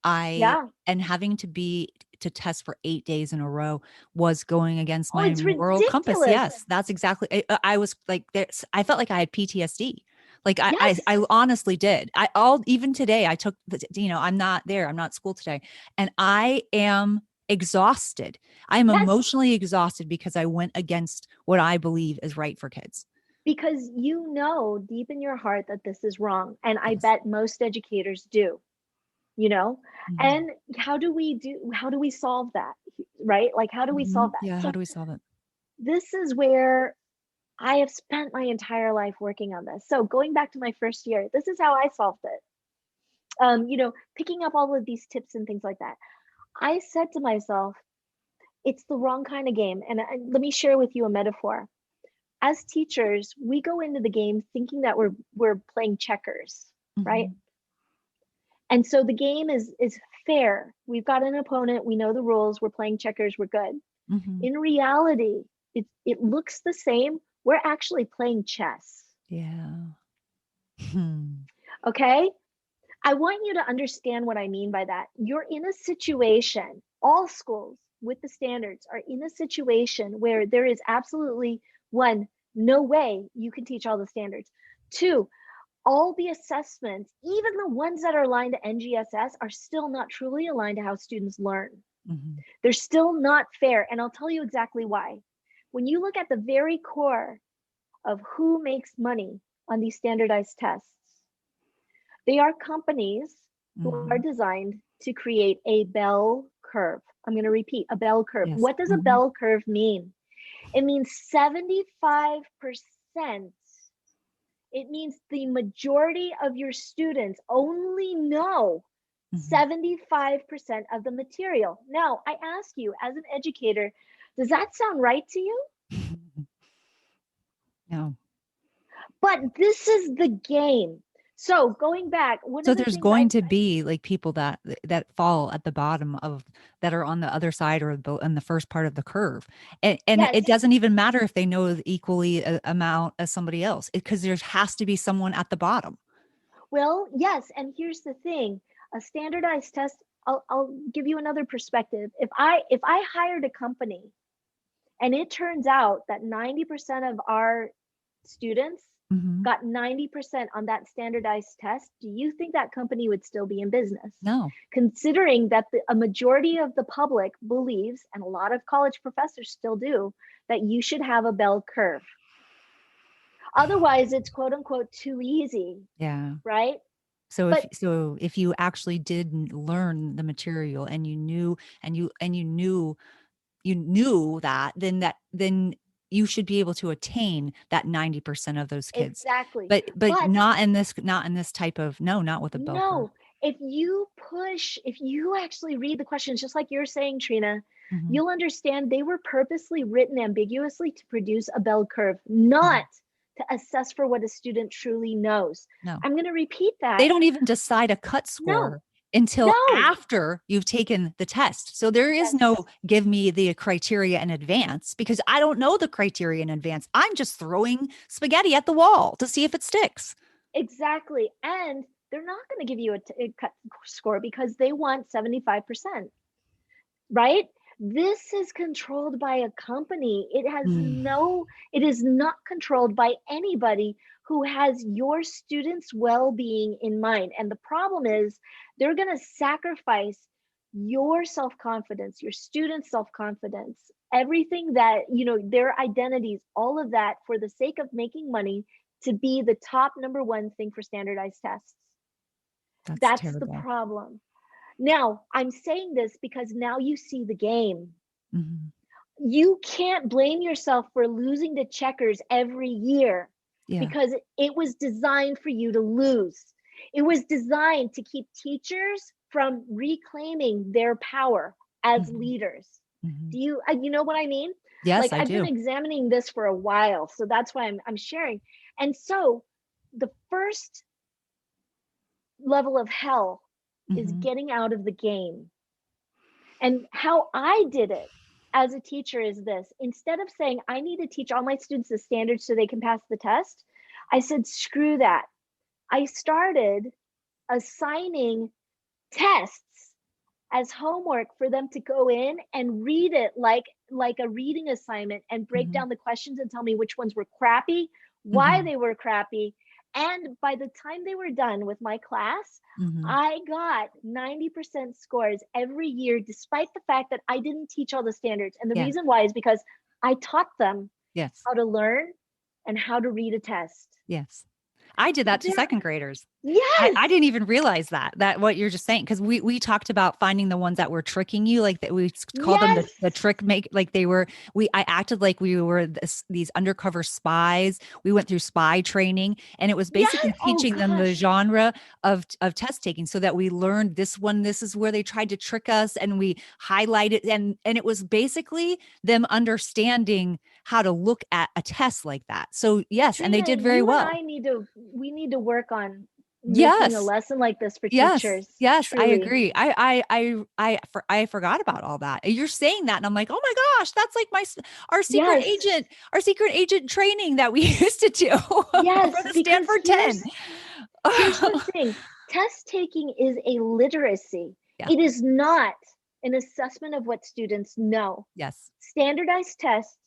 I Yeah. and having to test for 8 days in a row was going against Oh, my it's moral compass. ridiculous. Yes, that's exactly. I was like, I felt like I had PTSD. Like Yes. I honestly did. Even today, I took I'm not there. I'm not at school today, and I am exhausted. I am Yes. emotionally exhausted because I went against what I believe is right for kids. Because you know deep in your heart that this is wrong. And I Yes. bet most educators do, you know? Mhm. And how do we solve that? Right? Like, how do we solve Mhm. that? Yeah. How So do we solve it? this is where I have spent my entire life working on this. So going back to my first year, this is how I solved it. Picking up all of these tips and things like that. I said to myself, it's the wrong kind of game. And let me share with you a metaphor. As teachers, we go into the game thinking that we're playing checkers, right? Mhm. And so the game is fair. We've got an opponent, we know the rules, we're playing checkers, we're good. Mhm. In reality, it looks the same. We're actually playing chess. Yeah. Hmm. Okay? I want you to understand what I mean by that. You're in a situation, all schools with the standards are in a situation where there is absolutely one, no way you can teach all the standards. Two, all the assessments, even the ones that are aligned to NGSS, are still not truly aligned to how students learn. Mhm. They're still not fair. And I'll tell you exactly why. When you look at the very core of who makes money on these standardized tests, they are companies who are Mhm. designed to create a bell curve. I'm going to repeat, a bell curve. Yes. What does a Mhm. bell curve mean? It means 75%. It means the majority of your students only know Mhm. 75% of the material. Now, I ask you, as an educator, does that sound right to you? No. But this is the game. So going back, one So of the there's things I going to be like people that fall at the bottom of that are on the other side or in the first part of the curve. And yes, it doesn't even matter if they know the equally amount as somebody else because there has to be someone at the bottom. well, yes, and here's the thing: a standardized test. I'll give you another perspective. If I hired a company and it turns out that 90% of our students Mhm. got 90% on that standardized test, do you think that company would still be in business? No. Considering that a majority of the public believes, and a lot of college professors still do, that you should have a bell curve. Otherwise, it's quote unquote too easy, Yeah. right? So But if you actually did learn the material and you knew you knew that, then you should be able to attain that 90% of those kids. exactly. But But not in this type of no, not with a bell curve. no, if you actually read the questions, just like you're saying, Trina, Mhm. you'll understand they were purposely written ambiguously to produce a bell curve, not Mhm. to assess for what a student truly knows. No. I'm going to repeat They that. don't even decide a cut No, score until No. after you've taken the test. So there is Yes. no give me the criteria in advance because I don't know the criteria in advance. I'm just throwing spaghetti at the wall to see if it sticks. Exactly. And they're not going to give you a cut score because they want 75%, right? This is controlled by a company. Mm. It is not controlled by anybody who has your students' well-being in mind. And the problem is they're going to sacrifice your self-confidence, your students' self-confidence, everything that, their identities, all of that for the sake of making money to be the top number one thing for standardized tests. That's That's the terrible. problem. Now, I'm saying this because now you see the game. Mhm. You can't blame yourself for losing to checkers every year Yeah. because it was designed for you to lose. It was designed to keep teachers from reclaiming their power as Mhm. leaders. Mhm. You know what I mean? Yes, Like I I've been do. examining this for a while, so that's why I'm sharing. And so the first level of hell is Mhm. getting out of the game. And how I did it as a teacher is this: instead of saying, I need to teach all my students the standards so they can pass the test, I said, screw that. I started assigning tests as homework for them to go in and read it like a reading assignment and break Mhm. down the questions and tell me which ones were crappy, why Mhm. they were crappy. And by the time they were done with my class, Mhm. I got 90% scores every year, despite the fact that I didn't teach all the standards. And the Yeah. reason why is because I taught them Yes. how to learn and how to read a test. Yes. I did that to There, second graders. yes, I didn't even realize that what you're just saying, because we talked about finding the ones that were tricking you, like that we call them yes, the trick make, like they were, I acted like we were these undercover spies. We went through spy training, and it was yes. basically Oh teaching them the gosh. genre of test taking so that we learned this one, this is where they tried to trick us, and we highlighted, and it was basically them understanding how to look at a test like that. So yes, and they Trina, did very you and well. I we need to work on making a Yes. lesson like this for Yes, teachers, yes, I truly. agree. I forgot about all that. You're saying that, and I'm like, oh my gosh, that's like Yes, our secret agent training that we used to do for yes, the because Stanford 10. here's the thing. Test taking is a literacy. Yeah. It is not an assessment of what students know. Yes. Standardized tests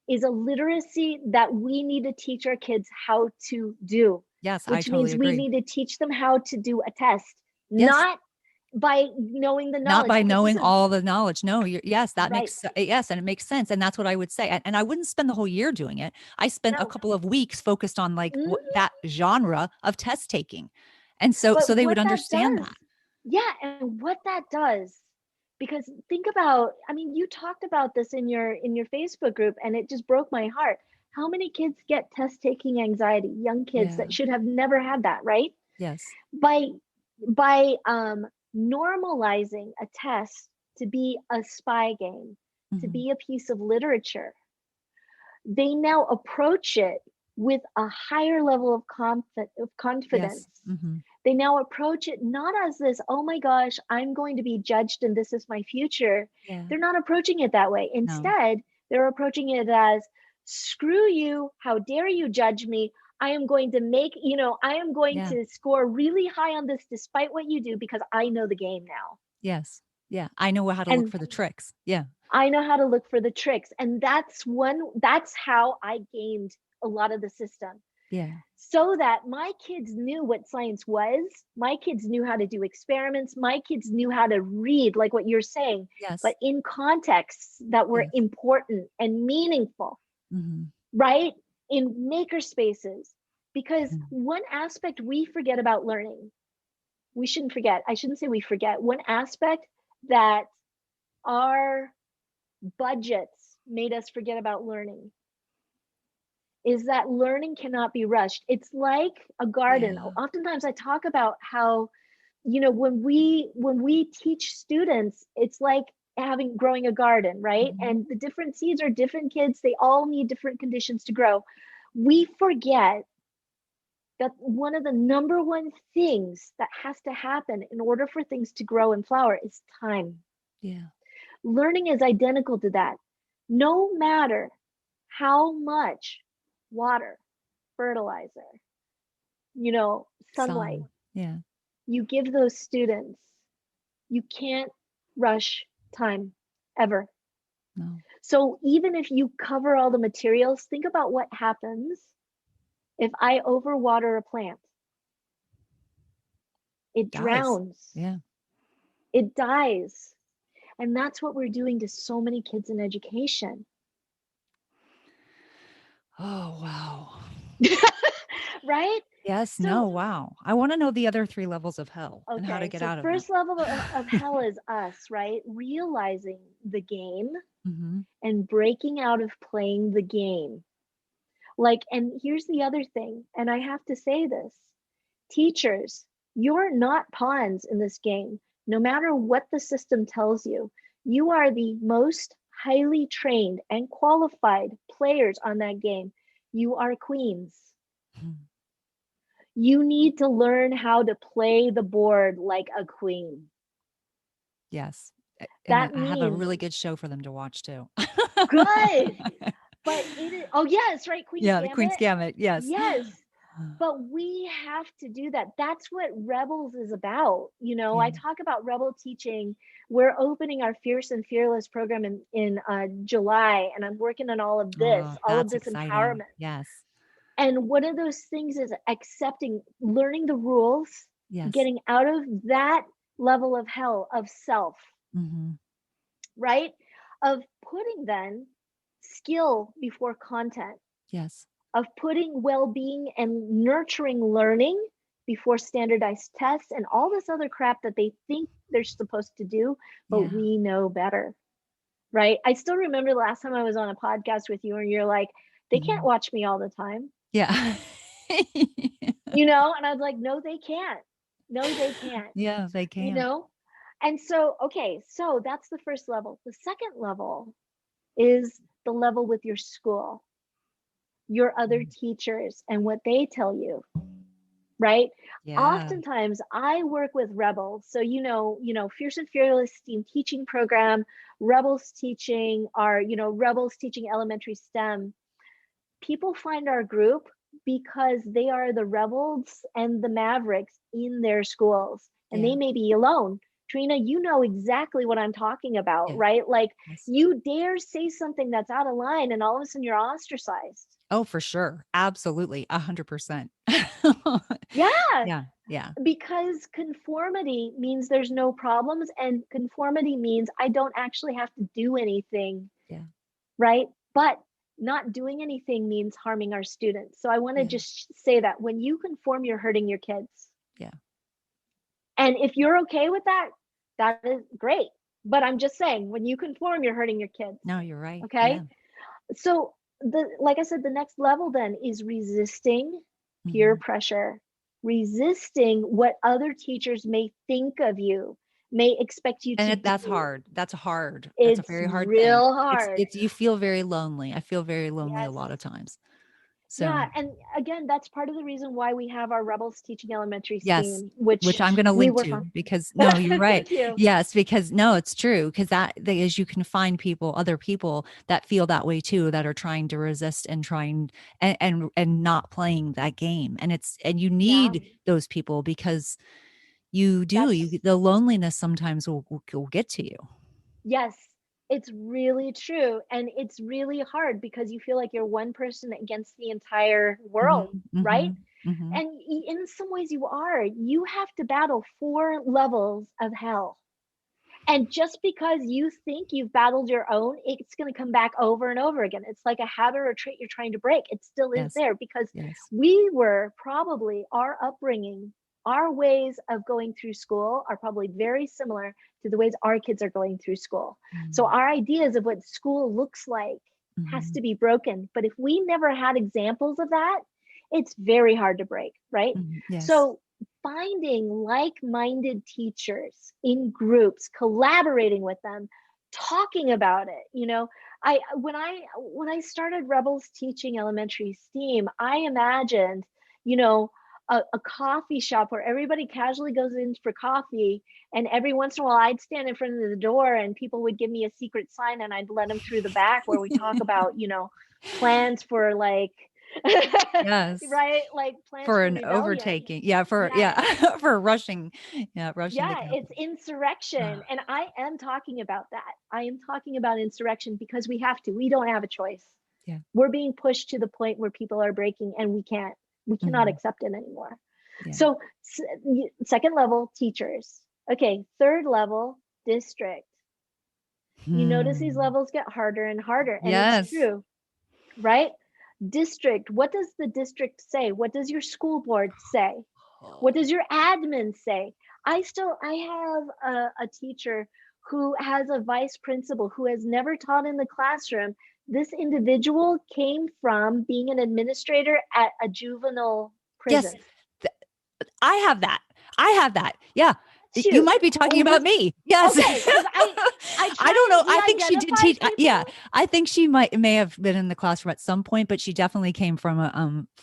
is a literacy that we need to teach our kids how to do, Yes, I which totally means we agree. need to teach them how to do a test, Yes. not by knowing the Not knowledge, by because this knowing is all the knowledge. No, yes, that right. makes yes, and it makes sense, and that's what I would say. And I wouldn't spend the whole year doing it. I spent a No. couple of weeks focused on like Mhm. that genre of test taking, and But so they would what that understand does, that. yeah, and what that does, because think about, I mean, you talked about this in your Facebook group, and it just broke my heart. How many kids get test taking anxiety? Young kids Yeah. that should have never had that, right? Yes. By by normalizing a test to be a spy game, to Mhm. be a piece of literature, they now approach it with a higher level of confidence. Yes. Mhm. They now approach it not as this, oh my gosh, I'm going to be judged and this is my future. Yeah. They're not approaching it that way. No. Instead, they're approaching it as, screw you, how dare you judge me? I am going to I am going Yeah. to score really high on this despite what you do because I know the game now. Yes. Yeah. I know how to look And for the tricks. Yeah. I know how to look for the tricks. And that's how I gamed a lot of the system, Yeah. so that my kids knew what science was. My kids knew how to do experiments. My kids knew how to read, like what you're saying, Yes. but in contexts that were Yes. important and meaningful, Mhm. right? In maker spaces. Because Mhm. one aspect we forget about learning, we shouldn't forget, I shouldn't say we forget, one aspect that our budgets made us forget about learning is that learning cannot be rushed. It's like a garden. Yeah. Oftentimes I talk about how, when we teach students, it's like having growing a garden, right? Mhm. And the different seeds are different kids, they all need different conditions to grow. We forget that one of the number one things that has to happen in order for things to grow and flower is time. Yeah. Learning is identical to that. No matter how much water, fertilizer, sunlight Sun. Yeah. you give those students, you can't rush time ever. No. So even if you cover all the materials, think about what happens if I overwater a plant. It Dies. drowns, Yeah. it dies. And that's what we're doing to so many kids in education. Oh, wow. Right? Yes. No. So, Wow. I want to know the other 3 levels of hell and how to okay, get so out of them. first level of hell is us, right? Realizing the game Mm-hmm. and breaking out of playing the game. And here's the other thing, and I have to say this, teachers, you're not pawns in this game. No matter what the system tells you, you are the most highly trained and qualified players on that game. You are queens. You need to learn how to play the board like a queen. Yes. And That I have a means really good show for them to watch too. good, but it is, oh yes, right, Queen's Yeah, the Queen's Gambit. Gambit. Yes. Yes. But we have to do that. That's what Rebels is about. I Yeah. talk about rebel teaching. We're opening our Fierce and Fearless program in July, and I'm working on all of Oh, that's this exciting. empowerment. Yes. And one of those things is accepting, learning the rules, Yes. getting out of that level of hell of self, Mm-hmm. right? Of putting then skill before content, Yes. of putting well-being and nurturing learning before standardized tests and all this other crap that they think they're supposed to do, but Yeah. we know better, right? I still remember the last time I was on a podcast with you and you're like, they can't Mhm. watch me all the time, Yeah. and I was like, no, they can't. No, they can't, Yeah, they you can. know? And so, okay, so that's the first level. The second level is the level with your school, your other Mm. teachers, and what they tell you, right? Yeah. Oftentimes I work with rebels. So, Fierce and Fearless STEAM teaching program, rebels teaching are, rebels teaching elementary STEM. People find our group because they are the rebels and the mavericks in their schools, and they Yeah. may be alone. Trina, you know exactly what I'm talking about, Yeah. right? Like, Yes. you dare say something that's out of line, and all of a sudden you're ostracized. Oh, for sure. Absolutely. 100%. Yeah, Yeah. Yeah. because conformity means there's no problems, and conformity means I don't actually have to do anything, Yeah. right? But not doing anything means harming our students. So I want to Yeah. just say that when you conform, you're hurting your kids. Yeah. And if you're okay with that, that is great. But I'm just saying, when you conform, you're hurting your kids. No, you're right. Okay. Yeah. So like I said, the next level then is resisting peer Mhm. pressure, resisting what other teachers may think of you, may expect you And to that's do. hard. That's hard. That's a It's very hard thing. real hard. It's you feel very lonely. I feel very lonely a Yes. lot of times. So, Yeah, and again, that's part of the reason why we have our Rebels Teaching Elementary yes, STEAM, which which I'm gonna we link work to on. because no, you're right. Thank you. Yes, because no, it's true because is you can find other people that feel that way too, that are trying to resist and trying and not playing that game. And you Yeah, need those people because that's the loneliness sometimes will get to you. yes, it's really true. And it's really hard because you feel like you're one person against the entire world, Mhm, right? mhm, mhm. And in some ways, you are. You have to battle 4 levels of hell. And just because you think you've battled your own, it's going to come back over and over again. It's like a habit or a trait you're trying to break. It still is Yes, there because yes, we were probably, our upbringing, our ways of going through school are probably very similar to the ways our kids are going through school. So mm, our ideas of what school looks like has mhm, to be broken. But if we never had examples of that, it's very hard to break, right? mhm. Yes. So finding like-minded teachers in groups, collaborating with them, talking about it. I when I started Rebels teaching elementary STEAM, I imagined, you know, a coffee shop where everybody casually goes in for coffee. And every once in a while I'd stand in front of the door and people would give me a secret sign and I'd let them through the back where we talk about, plans for like, Yes. right? Like plans For for an rebellion. overtaking. Yeah. Yeah. For rushing. Yeah. Rushing the Yeah, it's Capitol. insurrection. And I am talking about that. I am talking about insurrection because we have to. We don't have a choice. Yeah. We're being pushed to the point where people are breaking and we cannot Mhm. accept it anymore. Yeah. So second level, teachers. Okay, third level, district. You notice these Hmm. levels get harder and harder, and it's Yes. true, right? District, what does the district say? What does your school board say? What does your admin say? I have a teacher who has a vice principal who has never taught in the classroom. This individual came from being an administrator at a juvenile Yes. prison. Th- I have that. I have that. Yeah. You Shoot. might be talking Oh, about me. Yes. okay, because I I try don't know. and I think she did de-identify teach. people. Yeah. I think she may have been in the classroom at some point, but she definitely came from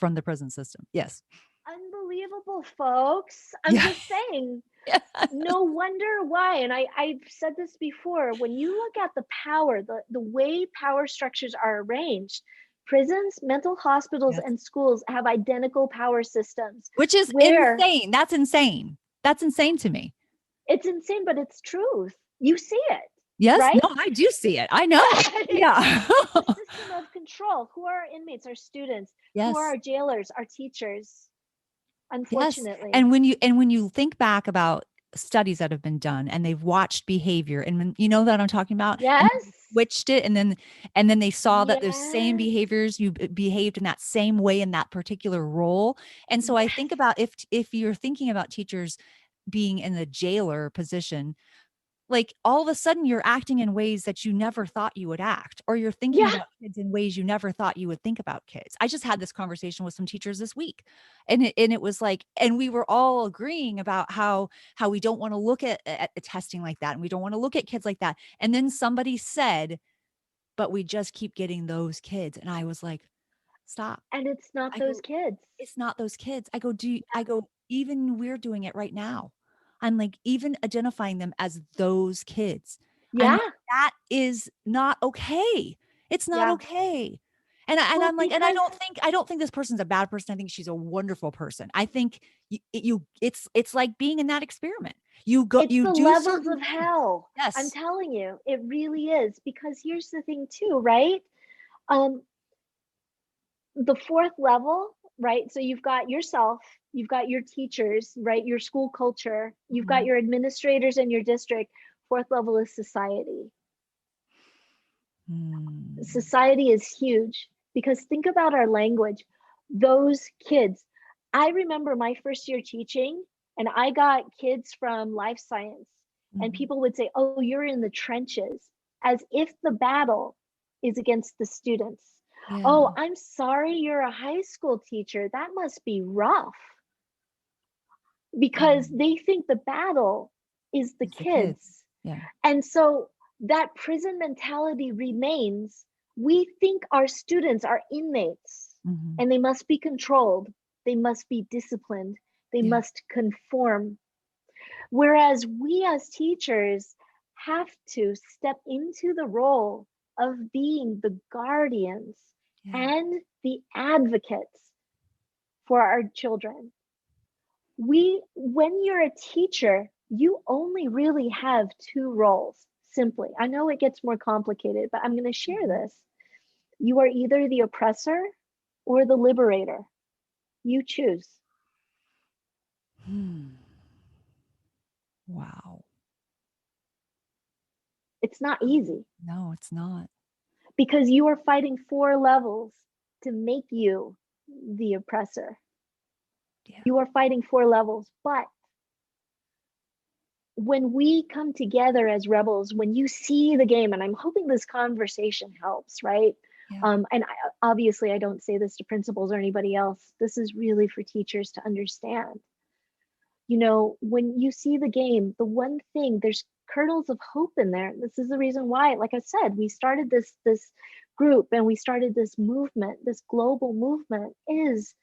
the prison system. Yes. Unbelievable, folks. I'm Yeah. just saying. Yeah. No wonder why. And I've said this before. When you look at the power, the way power structures are arranged, prisons, mental hospitals, Yes. and schools have identical power systems Which is where insane. That's insane. That's insane to me. it's insane, but it's truth. You see it, Yes. right? No, I do see it. I know. Yeah. It's a system of control. Who are our inmates? Our students. Who are Yes. our jailers? Our teachers, Yes. unfortunately. And when you think back about studies that have been done and they've watched behavior and when, you know that I'm talking about and Yes. switched it and then they saw that those same Yes. behaviors behaved in that same way in that particular role. And so I Yes. think about if you're thinking about teachers being in the jailer position, like all of a sudden you're acting in ways that you never thought you would act, or you're thinking Yeah. about kids in ways you never thought you would think about kids. I just had this conversation with some teachers this week, and it was like, and we were all agreeing about how we don't want to look at the testing like that, and we don't want to look at kids like that. And then somebody said, but we just keep getting those kids. And I was like, stop. And it's not I those go, kids. it's not those kids. I go, even we're doing it right now. I'm like, even identifying them as those kids. I'm Yeah. like, that is not okay. It's not Yeah. okay. And Well, I'm like, and because I don't think this person's a bad person. I think she's a wonderful person. I think it's like being in that experiment. it's You the do levels certain of things. hell. I'm Yes. telling you, it really is. Because here's the thing, too, right? Um, the fourth level, right? So you've got yourself, you've got your teachers, right? Your school culture, you've got Mhm. your administrators and your district. Fourth level is society. Hmm. Society is huge because think about our language. Those kids, I remember my first year teaching, and I got kids from life science, and Mhm. people would say, "Oh, you're in the trenches," as if the battle is against the students. Yeah. "Oh, I'm sorry, you're a high school teacher. That must be rough," because Mm. they think the battle is the It's the kids. kids. Yeah. And so that prison mentality remains. We think our students are inmates Mhm. and they must be controlled, they must be disciplined, they Yeah. must conform. Whereas we as teachers have to step into the role of being the guardians Yeah. and the advocates for our children. When you're a teacher, you only really have two roles, simply. I know it gets more complicated, but I'm going to share Mhm. this. You are either the oppressor or the liberator. You choose. Hmm. Wow. It's not easy No, it's not. because you are fighting four levels to make you the oppressor. Yeah. You are fighting four levels, but when we come together as rebels, when you see the game, and I'm hoping this conversation helps, right? Yeah. And obviously, I don't say this to principals or anybody else. This is really for teachers to understand. When you see the game, the one thing, there's kernels of hope in there. This is the reason why, like I said, we started this group and we started this movement, this global movement, is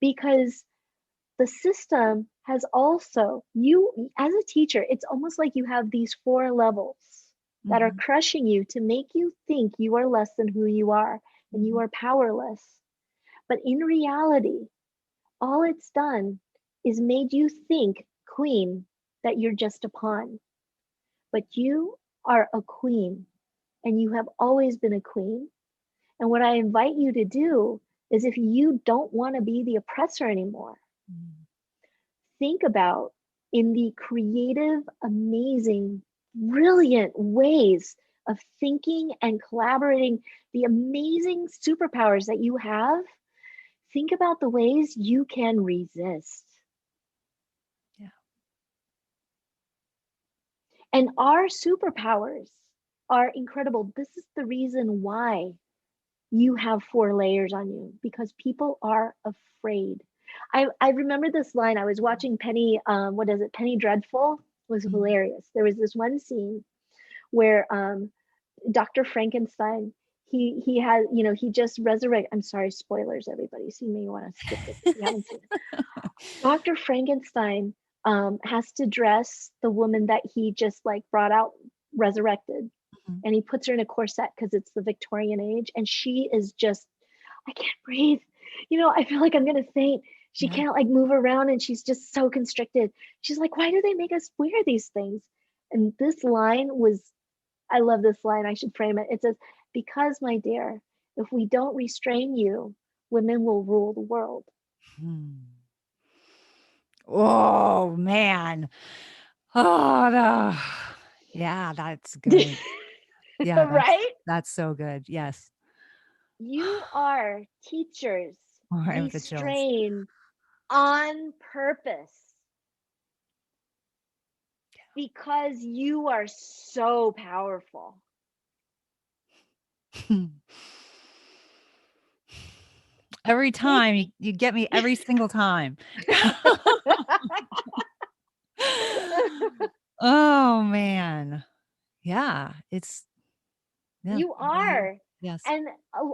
because the system has also, you as a teacher, it's almost like you have these 4 levels that are Mhm. crushing you to make you think you are less than who you are and you Mhm. are powerless. But in reality, all it's done is made you think, queen, that you're just a pawn. But you are a queen and you have always been a queen. And what I invite you to do is, if you don't want to be the oppressor anymore, Mhm. think about, in the creative, amazing, brilliant ways of thinking and collaborating, the amazing superpowers that you have. Think about the ways you can resist. Yeah. And our superpowers are incredible. This is the reason why you have 4 layers on you, because people are afraid. I remember this line. I was watching Penny, what is it? Penny Dreadful. It was Mhm. hilarious. There was this one scene where Dr. Frankenstein, he had, he just resurrect. I'm sorry, spoilers, everybody. So you may want to skip this if you haven't seen it. Dr. Frankenstein has to dress the woman that he just like brought out, resurrected, Mhm. and he puts her in a corset because it's the Victorian age, and she is just, I can't breathe. I feel like I'm gonna faint. She Yeah. can't like move around, and she's just so constricted. She's like, why do they make us wear these things? And this line was, I love this line. I should frame it. It says, because, my dear, if we don't restrain you, women will rule the world. Hmm. Oh, man. Oh, no. Yeah, that's good. Yeah, Right? that's so good. Yes. You are teachers Oh, I have the chills. restrained on purpose because you are so powerful. Every Take time you get me every single time. Oh, man. Yeah, it's yeah, You really are. yes. And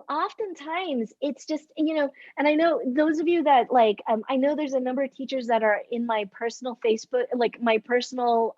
oftentimes it's just, and I know those of you that like, I know there's a number of teachers that are in my personal Facebook, like my personal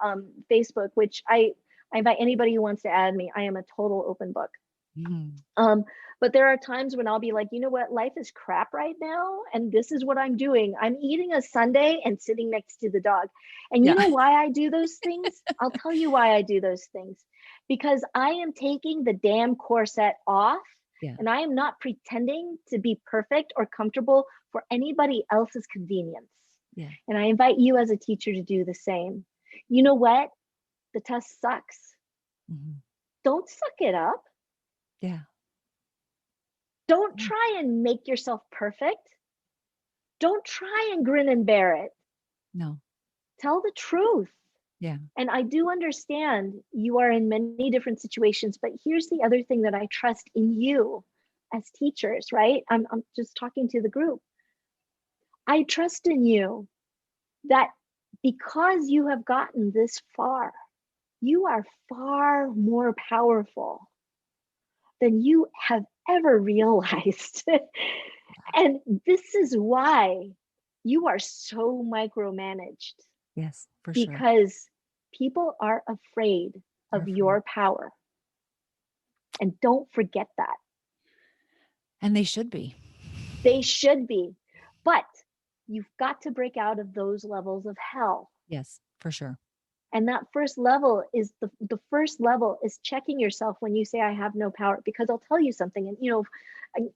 Facebook, which I invite anybody who wants to add me. I am a total open book. Mhm. Um, but there are times when I'll be like, you know what, life is crap right now, and this is what I'm doing. I'm eating a sundae and sitting next to the dog. And you Yeah. know why I do those things? I'll tell you why I do those things. Because I am taking the damn corset off, Yeah. and I am not pretending to be perfect or comfortable for anybody else's convenience. Yeah. And I invite you as a teacher to do the same. You know what? The test sucks. Mhm. Don't suck it up. Yeah. Don't Yeah. try and make yourself perfect. Don't try and grin and bear it. No. Tell the truth. Yeah. And I do understand you are in many different situations, but here's the other thing that I trust in you as teachers, right? I'm just talking to the group. I trust in you that because you have gotten this far, you are far more powerful than you have ever realized. And this is why you are so micromanaged, Yes, for sure. because people are afraid They're of afraid. your power. And don't forget that. And they should be. They should be. But you've got to break out of those levels of hell. Yes, for sure. And that first level is the first level is checking yourself when you say, I have no power. Because I'll tell you something, and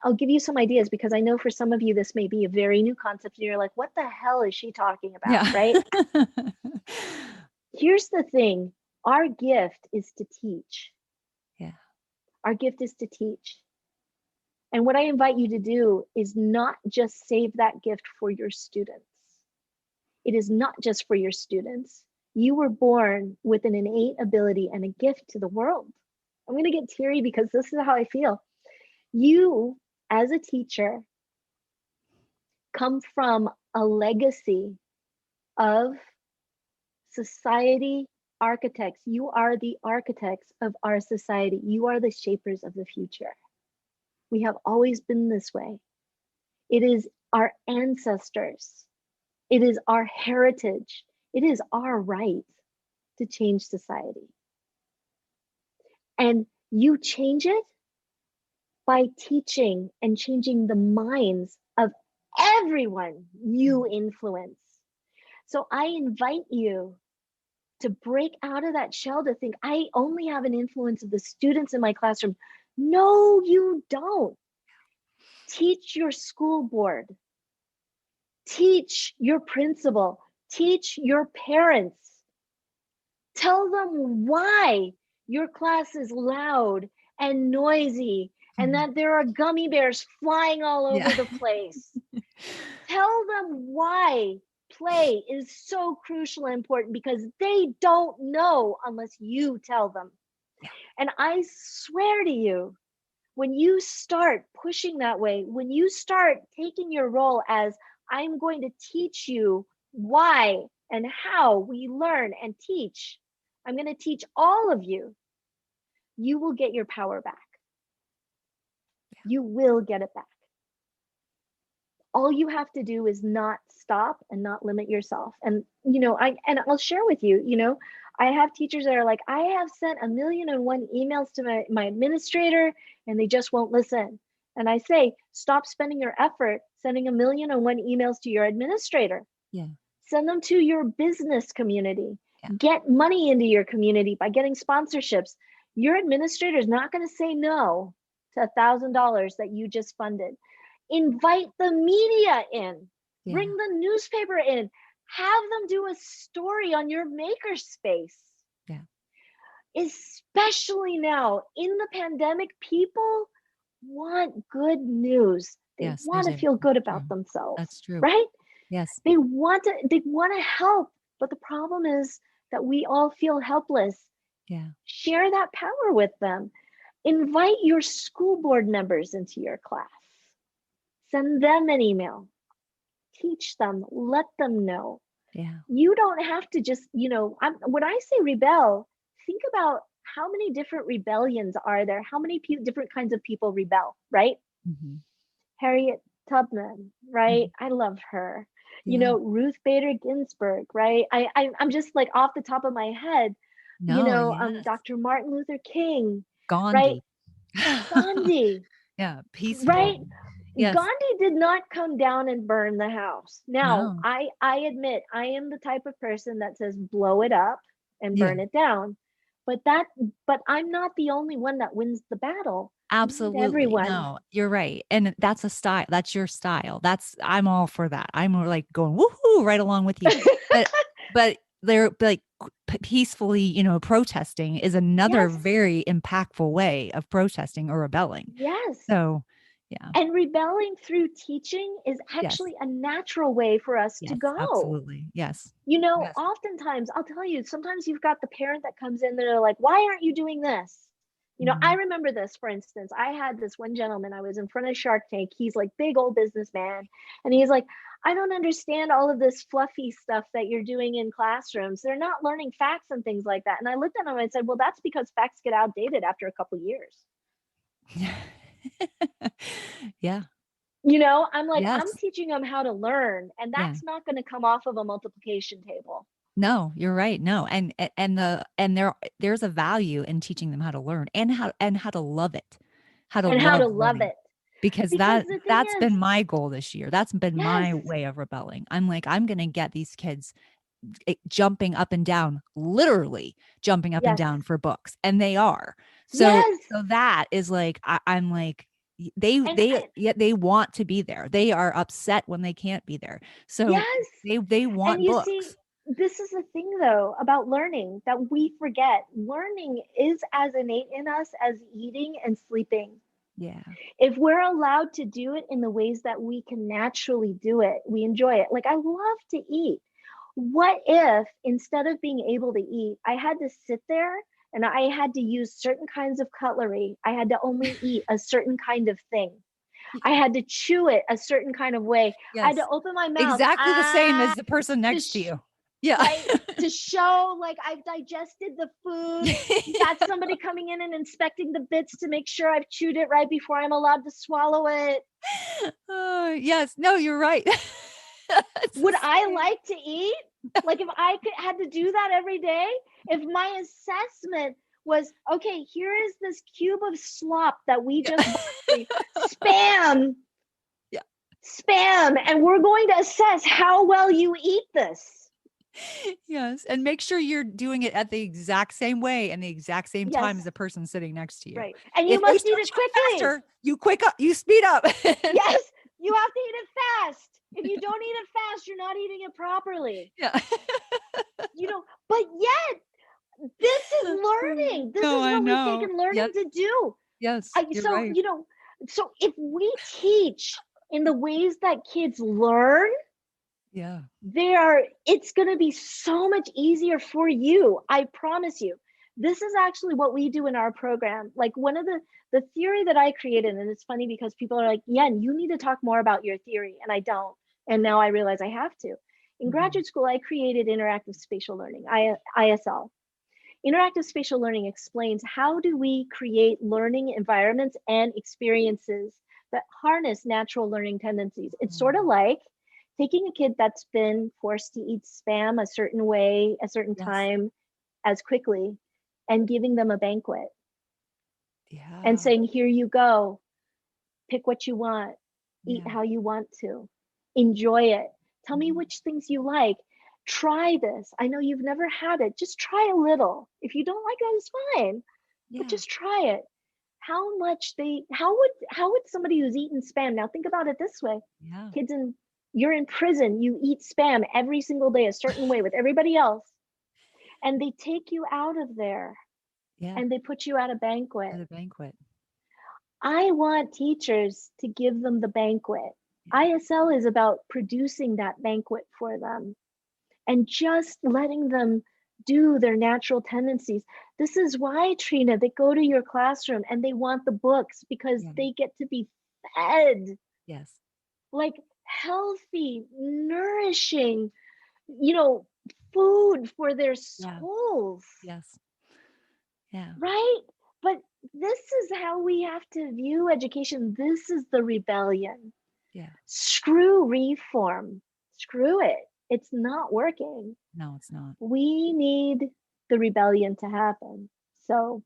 I'll give you some ideas, because I know for some of you this may be a very new concept and you're like, what the hell is she talking about, Yeah. right? Here's the thing. Our gift is to teach. Yeah. Our gift is to teach. And what I invite you to do is not just save that gift for your students. It is not just for your students. You were born with an innate ability and a gift to the world. I'm going to get teary because this is how I feel. You, as a teacher, come from a legacy of society architects. You are the architects of our society. You are the shapers of the future. We have always been this way. It is our ancestors It is our heritage. It is our right to change society. And you change it by teaching and changing the minds of everyone you influence. So I invite you to break out of that shell, to think, I only have an influence of the students in my classroom. No, you don't. Teach your school board, teach your principal, teach your parents. Tell them why your class is loud and noisy and that there are gummy bears flying all over the place. Tell them why play is so crucial and important, because they don't know unless you tell them. And I swear to you, when you start pushing that way, when you start taking your role as, I'm going to teach you why and how we learn and teach, I'm going to teach all of you, you will get your power back. You will get it back. All you have to do is not stop and not limit yourself. And, I'll share with you, I have teachers that are like, I have sent 1,000,001 emails to my administrator and they just won't listen. And I say, stop spending your effort sending 1,000,001 emails to your administrator. Yeah. Send them to your business community. Yeah. Get money into your community by getting sponsorships. Your administrator is not going to say no to $1,000 that you just funded. Invite the media in. Yeah. Bring the newspaper in. Have them do a story on your makerspace. Yeah. Especially now in the pandemic, people want good news. They want to feel good about themselves. That's true. Right? Yes. They want to help, but the problem is that we all feel helpless. Yeah. Share that power with them. Invite your school board members into your class. Send them an email. Teach them, let them know. Yeah. You don't have to just, when I say rebel, think about how many different rebellions are there? How many different kinds of people rebel, right? Mm-hmm. Harriet Tubman, right? Mm-hmm. I love her. Yeah. Ruth Bader Ginsburg, right? I'm just like off the top of my head, yes. Dr. Martin Luther King, Gandhi. Right? Gandhi. Yeah, peaceful. Right? Yes. Gandhi did not come down and burn the house. Now, no. I admit I am the type of person that says blow it up and burn it down. But I'm not the only one that wins the battle. Absolutely. Everyone. No, you're right. And that's a style. That's your style. I'm all for that. I'm like going woohoo right along with you. But they're like peacefully, protesting is another very impactful way of protesting or rebelling. Yes. So, yeah. And rebelling through teaching is actually a natural way for us to go. Absolutely. Yes. Oftentimes, I'll tell you, sometimes you've got the parent that comes in, they're like, why aren't you doing this? I remember this, for instance, I had this one gentleman, I was in front of Shark Tank. He's like big old businessman. And he's like, I don't understand all of this fluffy stuff that you're doing in classrooms. They're not learning facts and things like that. And I looked at him and I said, well, that's because facts get outdated after a couple of years. Yeah. I'm like, I'm teaching them how to learn, and that's not going to come off of a multiplication table. No, you're right. No. There's a value in teaching them how to learn and how to love it. How to love it. Because that's been my goal this year. That's been my way of rebelling. I'm like, I'm going to get these kids jumping up and down, literally jumping up and down for books. And they are. So that is like, I'm like, they want to be there. They are upset when they can't be there. So they want books. See, this is the thing though about learning that we forget. Learning is as innate in us as eating and sleeping. Yeah. If we're allowed to do it in the ways that we can naturally do it, we enjoy it. Like, I love to eat. What if instead of being able to eat, I had to sit there and I had to use certain kinds of cutlery? I had to only eat a certain kind of thing. I had to chew it a certain kind of way. I had to open my mouth. Exactly the same as the person next to you. Yeah. Right? To show like I've digested the food. You got somebody coming in and inspecting the bits to make sure I've chewed it right before I'm allowed to swallow it. Yes. No, you're right. It's Would the I same. like to eat? Like if I had to do that every day, if my assessment was, okay, here is this cube of slop that we Yeah. just bought for you, spam, Yeah. spam, and we're going to assess how well you eat this. Yes. And make sure you're doing it at the exact same way and the exact same time as Yes, the person sitting next to you. right. And you If they must eat start it doing quickly. faster, you quick up, you speed up. Yes, you have to eat it fast. If you don't eat it fast, you're not eating it properly. Yeah. But yet this is learning. This No, is I what we've know. taken learning Yes. to do. Yes. You're So, right. so if we teach in the ways that kids learn, Yeah. it's going to be so much easier for you. I promise you. This is actually what we do in our program. Like one of the theory that I created, and it's funny because people are like, yeah, you need to talk more about your theory. And I don't. And now I realize I have to. In Mhm. graduate school, I created interactive spatial learning, ISL. Interactive spatial learning explains how do we create learning environments and experiences that harness natural learning tendencies. It's sort of Mm. like taking a kid that's been forced to eat spam a certain way, a certain Yes. time, as quickly, and giving them a banquet and Yeah. saying, here you go, pick what you want, eat Yeah. how you want to, enjoy it. Tell me Mhm. which things you like. Try this. I know you've never had it. Just try a little. If you don't like it, it's fine, but Yeah. just try it. How would somebody who's eaten spam, now think about it this way. Yeah. Kids you're in prison, you eat spam every single day a certain way with everybody else, and they take you out of there Yeah. and they put you at a At banquet. a banquet. I want teachers to give them the banquet. Yeah. ISL is about producing that banquet for them and just letting them do their natural tendencies. This is why, Trina, they go to your classroom and they want the books because Yeah. they get to be fed Yes. like healthy, nourishing, you know, food for their Yeah. souls, Yes. Yeah. right? But this is how we have to view education. This is the rebellion. Yeah. Screw reform. Screw it. It's not working. No, it's not. We need the rebellion to happen. So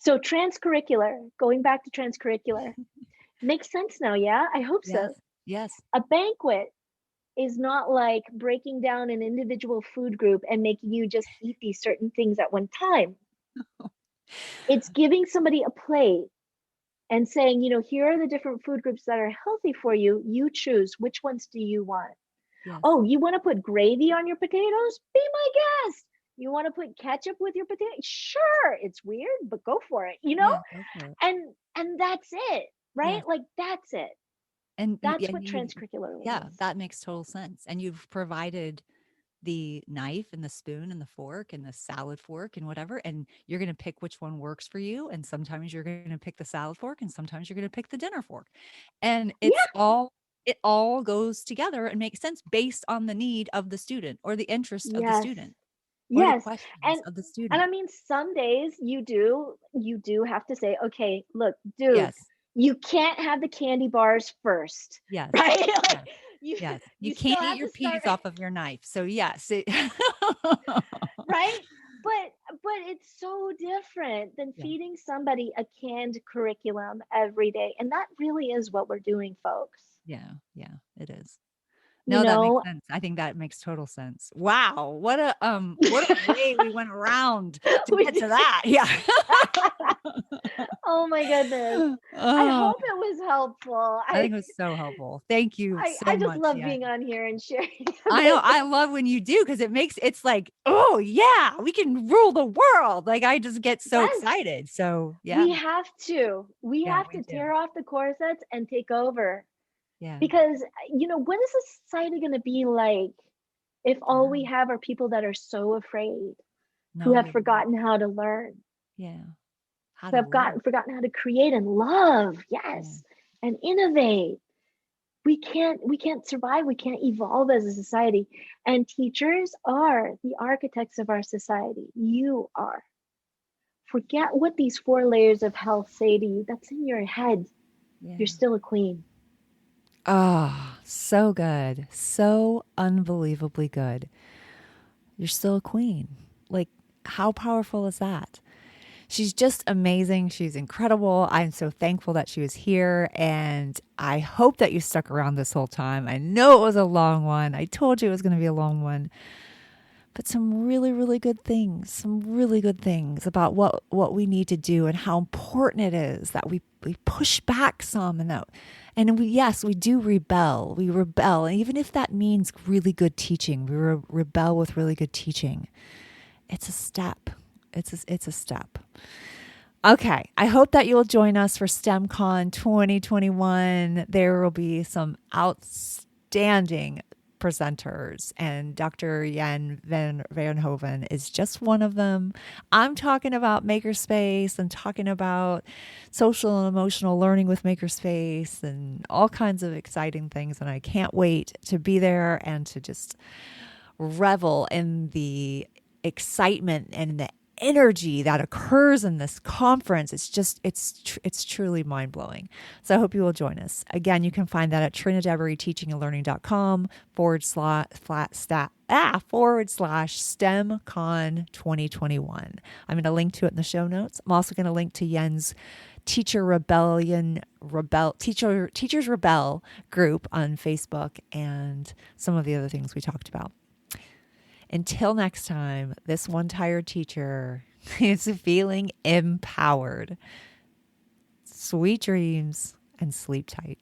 transcurricular, going back to transcurricular, makes sense now, yeah? I hope Yes. so. Yes. A banquet is not like breaking down an individual food group and making you just eat these certain things at one time. It's giving somebody a plate and saying, here are the different food groups that are healthy for you. You choose which ones do you want. Yes. Oh, you want to put gravy on your potatoes? Be my guest. You want to put ketchup with your potatoes? Sure, it's weird, but go for it, Yeah. Go for it. And that's it, right? Yes. Like that's it. And That's what you, transcurricular yeah, means. that makes total sense. And you've provided the knife and the spoon and the fork and the salad fork and whatever, and you're going to pick which one works for you. And sometimes you're going to pick the salad fork and sometimes you're going to pick the dinner fork. And Yeah, it all goes together and makes sense based on the need of the student or the interest of the yes. student or the Yes. questions And of the and student. I mean some days you do have to say, okay, look, dude, Yes. you can't have the candy bars first, Yes. right? Like Yes. you Yes. You you still can't eat have your to start, peas off of your knife. So yes. right? But it's so different than Yeah. feeding somebody a canned curriculum every day. And that really is what we're doing, folks. Yeah. Yeah. It is. You No, that makes know, sense. I think that makes total sense. Wow, what a way we went around to we get did. to that. Yeah. Oh my goodness. I Oh, hope it was helpful. I think it was so helpful. Thank you I so just much. love Yeah. being on here and sharing I know. this. I love when you do because it's like, oh yeah, we can rule the world. Like I just get so Yes, excited. So yeah, we have to. We yeah, have we to do. tear off the corsets and take over. Yeah. Because, what is this society going to be like if all we No, have are people that are so afraid, who have no, forgotten how to learn, yeah. How who to have live. forgotten how to create and love, Yeah. yes, and innovate. We can't survive. We can't evolve as a society. And teachers are the architects of our society. You are. Forget what these 4 layers of health say to you. That's in your head. You're Yeah. still a queen. Oh, so good. So unbelievably good. You're still a queen. Like, how powerful is that? She's just amazing. She's incredible. I'm so thankful that she was here. And I hope that you stuck around this whole time. I know it was a long one. I told you it was going to be a long one. But some really, really good things, some really good things about what we need to do and how important it is that we push back some yes, we do rebel. We rebel. And even if that means really good teaching, we rebel with really good teaching. It's a step. It's a step. Okay, I hope that you'll join us for STEMCon 2021. There will be some outstanding presenters, and Dr. Jan Venverhoeven is just one of them. I'm talking about Makerspace and talking about social and emotional learning with Makerspace and all kinds of exciting things, and I can't wait to be there and to just revel in the excitement and the energy that occurs in this conference. It's truly mind-blowing. So I hope you will join us. Again, you can find that at trinidadburyteachingandlearning.com /STEMCon 2021. I'm going to link to it in the show notes. I'm also going to link to Yen's Teachers Rebel group on Facebook and some of the other things we talked about. Until next time, this one tired teacher is feeling empowered. Sweet dreams and sleep tight.